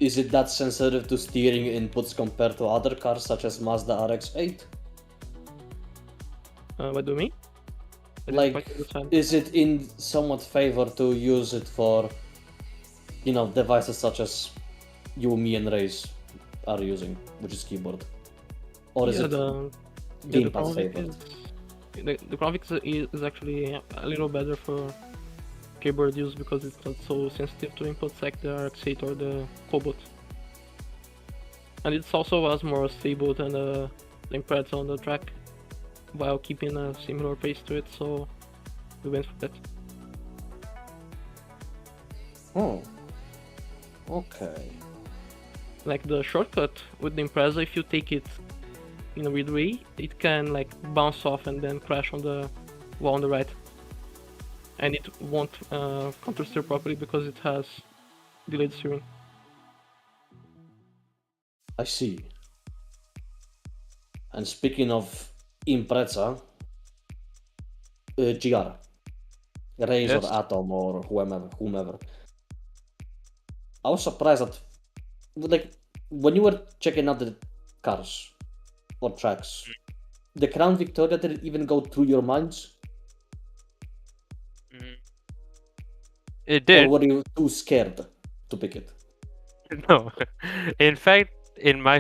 Is it that sensitive to steering inputs compared to other cars such as Mazda RX-8? What do you mean? I didn't Like, quite understand. is it in somewhat favor to use it for, devices such as you, me, and Raze are using, which is keyboard? Or is Yeah, it the gamepad Crown Vic favored? the Crown Vic is actually a little better for keyboard use because it's not so sensitive to inputs like the RX-8 or the Cobalt. And it also was more stable than the Impreza on the track, while keeping a similar pace to it, so we went for that. Oh. Okay. Like the shortcut with the Impreza, if you take it in a weird way, it can like bounce off and then crash on the wall on the right. And it won't counter-steer properly because it has delayed steering. I see. And speaking of Impreza, GR, Raze Yes. or Atom or whomever. I was surprised that, like, when you were checking out the cars or tracks, the Crown Victoria didn't even go through your minds? It Or did. were you too scared to pick it? No. In fact, in my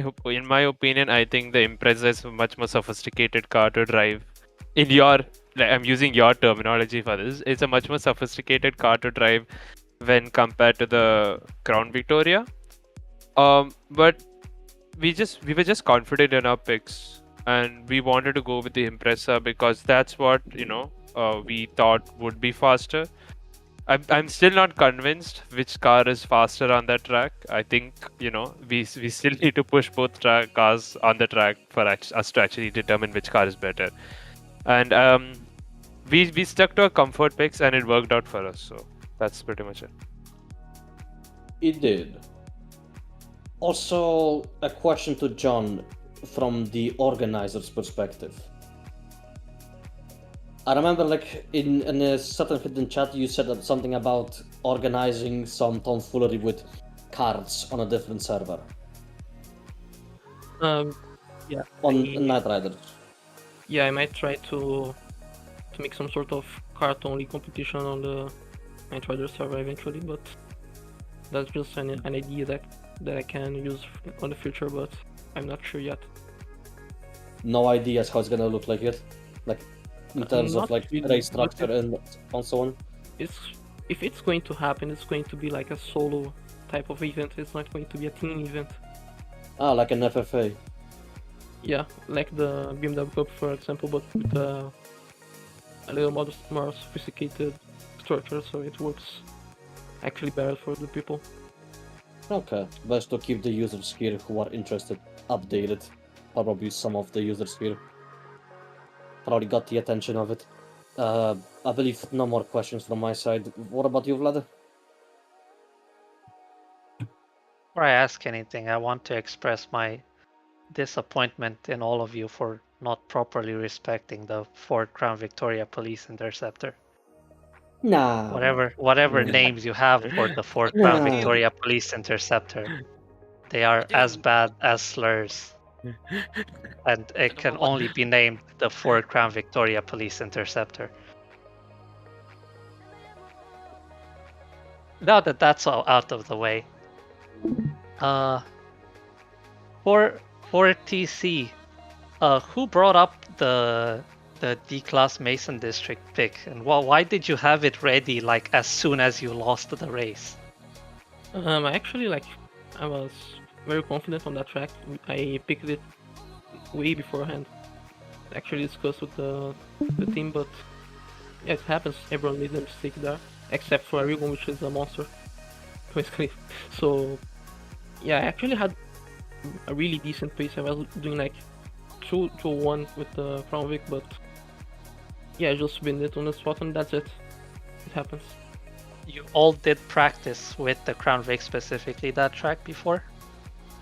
opinion, I think the Impreza is a much more sophisticated car to drive. I'm using your terminology for this. It's a much more sophisticated car to drive when compared to the Crown Victoria. But we were just confident in our picks, and we wanted to go with the Impreza because that's what we thought would be faster. I'm still not convinced which car is faster on that track. I think we still need to push both cars on the track for us to actually determine which car is better. And we stuck to our comfort picks, and it worked out for us. So that's pretty much it. It did. Also, a question to John from the organizer's perspective. I remember, like, in a certain hidden chat, you said something about organizing some tomfoolery with cards on a different server. Yeah. On Night Riders. Yeah, I might try to make some sort of cart-only competition on the Night Rider server eventually, but that's just an idea that I can use on the future, but I'm not sure yet. No ideas how it's gonna look like yet? Like, in terms of, Not like, really, race but structure and so on? if it's going to happen, it's going to be like a solo type of event. It's not going to be a team event. Ah, like an FFA. Yeah, like the BMW Cup, for example, but with a little more sophisticated structure, so it works actually better for the people. Okay, best to keep the users here who are interested updated. Probably some of the users here probably got the attention of it. I believe no more questions from my side. What about you, Vlad? Before I ask anything, I want to express my disappointment in all of you for not properly respecting the Ford Crown Victoria Police Interceptor. Nah. Whatever Nah. names you have for the Ford Nah. Crown What do you- Victoria Police Interceptor, they are What do you as m- bad as slurs, and it can only be named the Ford Crown Victoria Police Interceptor. Now that that's all out of the way, uh, for TC, who brought up the D-class Mason District pick, and why did you have it ready like as soon as you lost the race? I actually I was very confident on that track. I picked it way beforehand. Actually discussed with the team, but yeah, it happens. Everyone made a mistake there, except for ARIEUGON, which is a monster, basically. So yeah, I actually had a really decent pace. I was doing like 2-1 with the Crown Vic, but yeah, I just win it on the spot and that's it. It happens. You all did practice with the Crown Vic specifically that track before?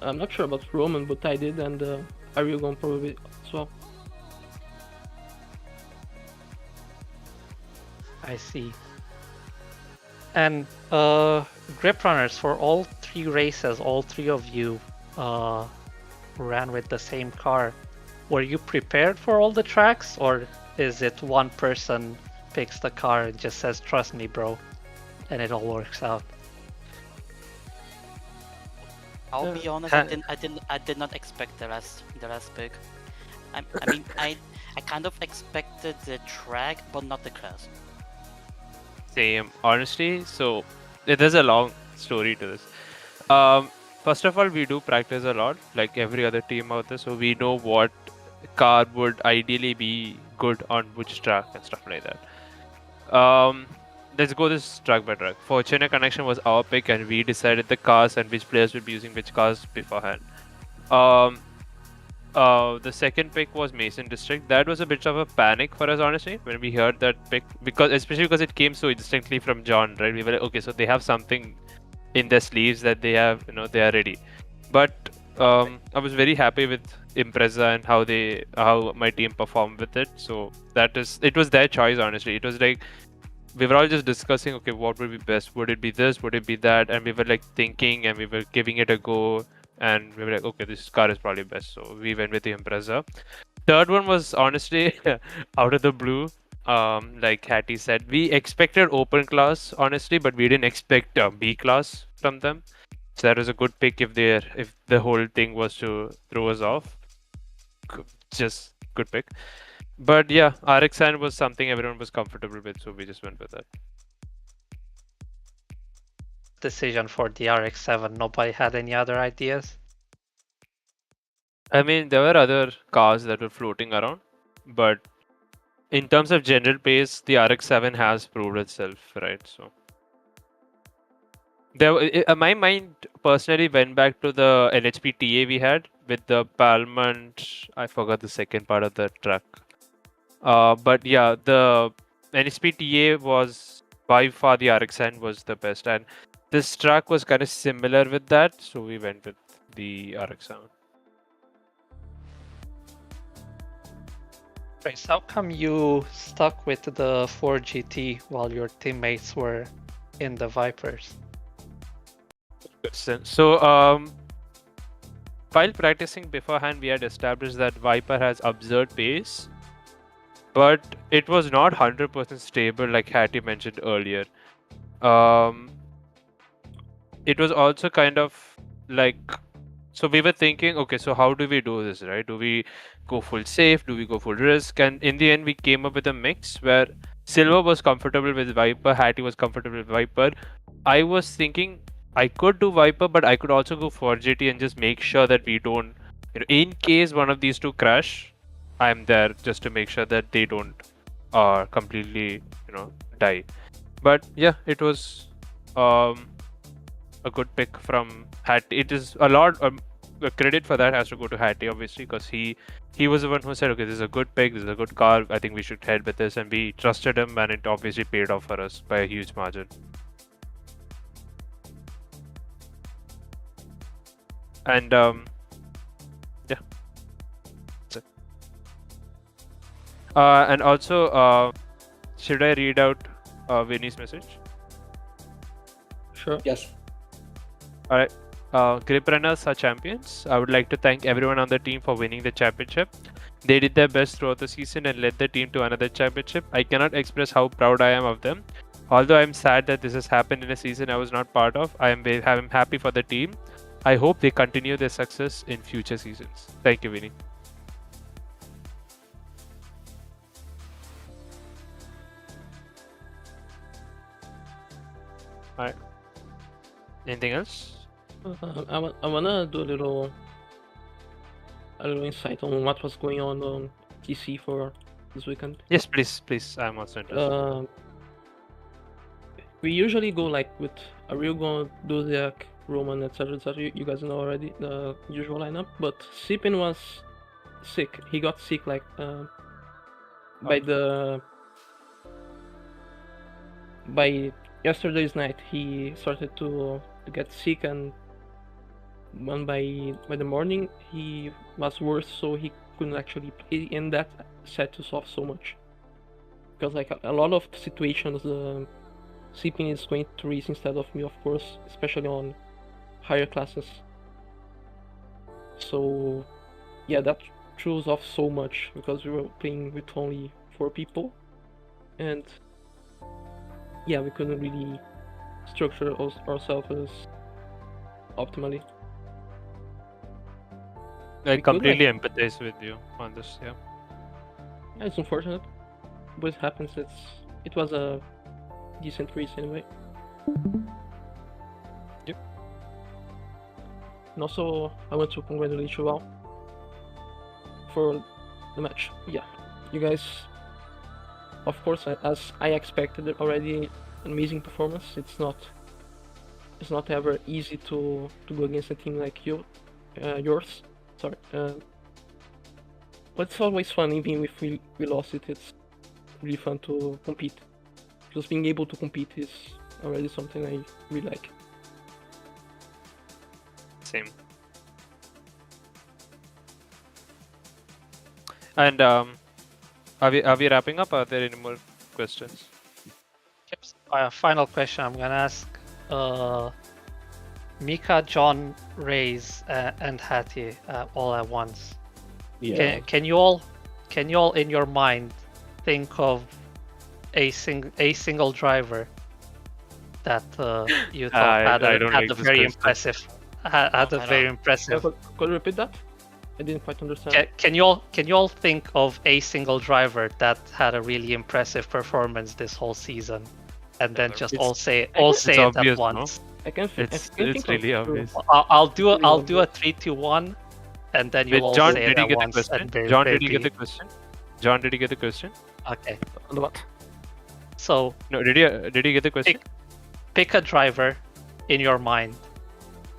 I'm not sure about Roman, but I did, and ARIEUGON probably as well. I see. And grip runners, for all three races, all three of you ran with the same car. Were you prepared for all the tracks, or is it one person picks the car and just says, "Trust me, bro," and it all works out? I'll be honest. I did not expect the last pick. I mean, I kind of expected the track, but not the class. Same, honestly. So there's a long story to this. First of all, we do practice a lot, like every other team out there, so we know what car would ideally be good on which track and stuff like that. Let's go this track by track. Fortuna Connection was our pick, and we decided the cars and which players would be using which cars beforehand. The second pick was Mason District. That was a bit of a panic for us, honestly, when we heard that pick, especially because it came so instantly from John, right? We were like, okay, so they have something in their sleeves that they have, they are ready. But I was very happy with Impreza and how my team performed with it. So it was their choice, honestly. It was like we were all just discussing, okay, what would be best? Would it be this? Would it be that? And we were like thinking, and we were giving it a go. And we were like, okay, this car is probably best. So we went with the Impreza. Third one was honestly out of the blue. Like Hattie said, we expected open class, honestly, but we didn't expect B class from them. So that was a good pick if the whole thing was to throw us off. Just good pick. But yeah, RXN was something everyone was comfortable with, so we just went with that. Decision for the RX-7. Nobody had any other ideas? I mean, there were other cars that were floating around, but in terms of general pace, the RX-7 has proved itself, right? So my mind personally went back to the NHP TA we had with the Palmont. I forgot the second part of the track. But yeah, the NHP TA was by far the RX-9 was the best, and this track was kind of similar with that, so we went with the RX-7. Right, so how come you stuck with the 4GT while your teammates were in the Vipers? So, while practicing beforehand, we had established that Viper has absurd pace, but it was not 100% stable, like Hattie mentioned earlier. It was also kind of like, so we were thinking, okay, so how do we do this, right? Do we go full safe? Do we go full risk? And in the end, we came up with a mix where Sylver was comfortable with Viper, Hattie was comfortable with Viper. I was thinking I could do Viper, but I could also go 4GT and just make sure that we don't, in case one of these two crash, I'm there just to make sure that they don't completely, die. But yeah, it was a good pick from Hattie. It is a lot the credit for that has to go to Hattie, obviously, because he was the one who said, okay, this is a good pick, this is a good car, I think we should head with this, and we trusted him, and it obviously paid off for us by a huge margin. And yeah, that's it. And also, should I read out Vinny's message? Sure. Yes. All right. Grip runners are champions. I would like to thank everyone on the team for winning the championship. They did their best throughout the season and led the team to another championship. I cannot express how proud I am of them. Although I am sad that this has happened in a season I was not part of, I am happy for the team. I hope they continue their success in future seasons. Thank you, Vinny. All right. Anything else? I wanna do a little insight on what was going on TC for this weekend. Yes, please. I'm also interested. We usually go like with ARIEUGON, Doziac, Roman, etc. You guys know already the usual lineup. But Sipin was sick. He got sick like by yesterday's night. He started to get sick, and by the morning he was worse, so he couldn't actually play, and that set us off so much. Because like a lot of situations, Sipin is going to race instead of me, of course, especially on higher classes. So yeah, that threw us off so much because we were playing with only 4 people, and yeah, we couldn't really structure ourselves optimally. I we could, completely empathize with you on this. Yeah. Yeah, it's unfortunate, but it happens. It was a decent race anyway. Yep. And also, I want to congratulate you all for the match. Yeah, you guys, of course, as I expected already, an amazing performance. It's not ever easy to go against a team like yours. Sorry. But it's always fun, even if we lost it. It's really fun to compete. Just being able to compete is already something I really like. Same. And are we wrapping up? Are there any more questions? Yep. Final question I'm gonna ask Mika, John, Raaaze, and Hattie all at once. Yeah. Can you all in your mind think of a single driver that you thought had a very impressive Could you repeat that? I didn't quite understand. Can you all think of a single driver that had a really impressive performance this whole season, and then just all say it obvious, at once? No? I can It's think really of obvious. I'll do a 3-2-1, and then you'll all John, say did it you at get the once. question? And very John, did you quickly. get the question? John, did you get the question? Okay. what? So No, did you get the question? pick a driver in your mind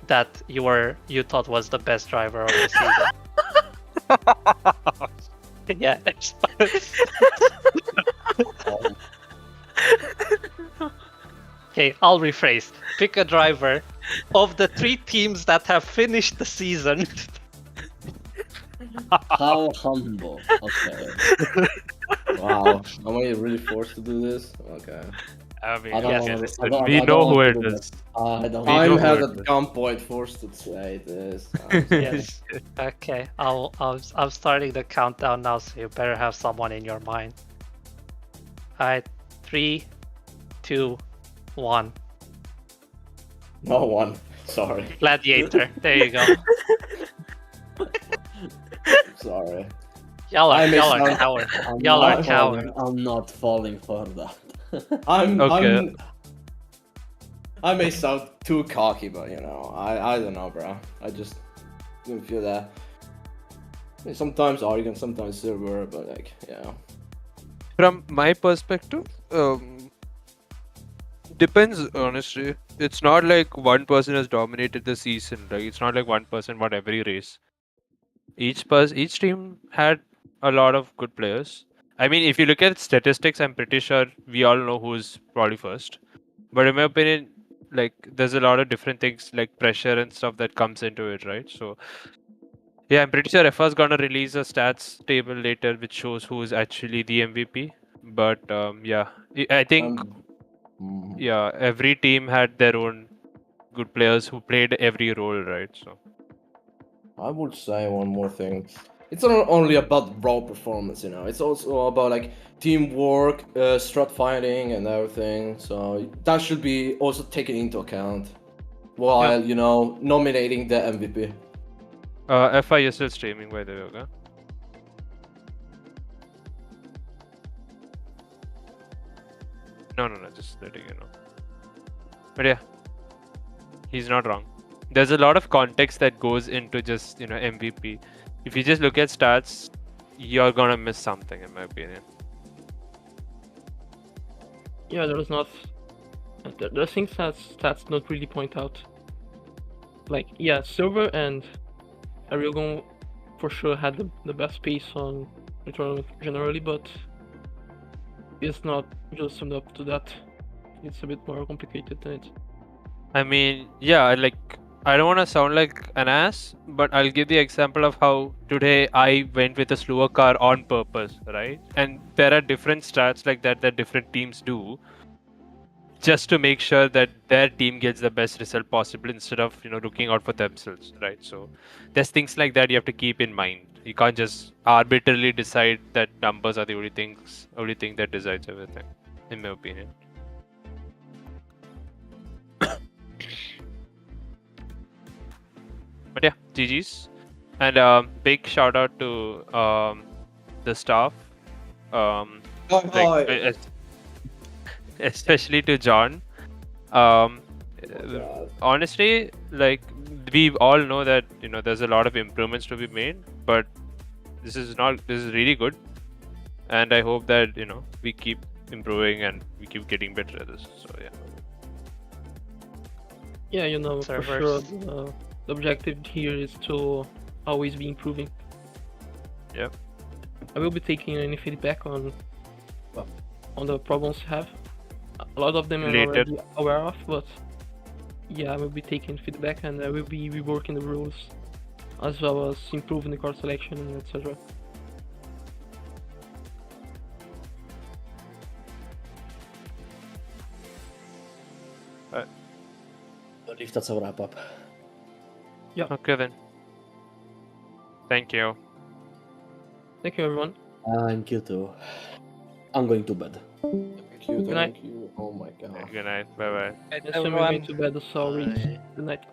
that you thought was the best driver of the season. Yeah. Okay, I'll rephrase. Pick a driver of the 3 teams that have finished the season. How humble. Okay. Wow. Am I really forced to do this? Okay. I mean, I don't Yes. wanna- we I know don't who wanna it do is. that. I don't. We I'm know held who at it is. gunpoint, forced to say this. Yes. Okay, I'm starting the countdown now, so you better have someone in your mind. Alright, 3, 2, 1. No one. Sorry. Gladiator. There you go. Sorry. Y'all are I'm coward. I'm Y'all not are falling- coward. I'm not falling for that. Okay. I may sound too cocky, but I don't know, bro. I just don't feel that. I mean, sometimes ARIEUGON, sometimes Sylver, but like, yeah. From my perspective, depends, honestly. It's not like one person has dominated the season. Like it's not like one person won every race. Each team had a lot of good players. I mean, if you look at statistics, I'm pretty sure we all know who's probably first. But in my opinion, like there's a lot of different things like pressure and stuff that comes into it, right? So yeah, I'm pretty sure FA's gonna release a stats table later which shows who is actually the MVP. But yeah, I think mm, yeah, every team had their own good players who played every role, right? So I would say one more thing. It's not only about raw performance, you know. It's also about like teamwork, strat fighting, and everything. So that should be also taken into account while you know nominating the MVP. FI is still streaming by the way, okay? No, just letting you know. But yeah, he's not wrong. There's a lot of context that goes into just MVP. If you just look at stats, you're gonna miss something, in my opinion. Yeah, there's not. There's things that stats don't really point out. Like, yeah, Sylver and ARIEUGON for sure had the best pace on the tournament generally, but it's not just summed up to that. It's a bit more complicated than it. I mean, yeah, like I don't want to sound like an ass, but I'll give the example of how today I went with a slower car on purpose, right? And there are different stats like that different teams do, just to make sure that their team gets the best result possible instead of looking out for themselves, right? So there's things like that you have to keep in mind. You can't just arbitrarily decide that numbers are the only thing that decides everything, in my opinion. But yeah, GG's, and big shout out to the staff, like especially to John. Honestly, like we all know that there's a lot of improvements to be made, but this is really good, and I hope that we keep improving and we keep getting better at this. So yeah. Yeah, for sure, the objective here is to always be improving. Yeah. I will be taking any feedback on the problems you have. A lot of them I'm already aware of, but yeah, I will be taking feedback and I will be reworking the rules as well as improving the card selection and etc. I believe that's a wrap up. Yeah. Okay then. Thank you. Thank you, everyone. Thank you too. I'm going to bed. Thank you. Good night. Thank you. Oh my god. Good night. Bye bye. Yes, I'm going to bed, so reach. Good night.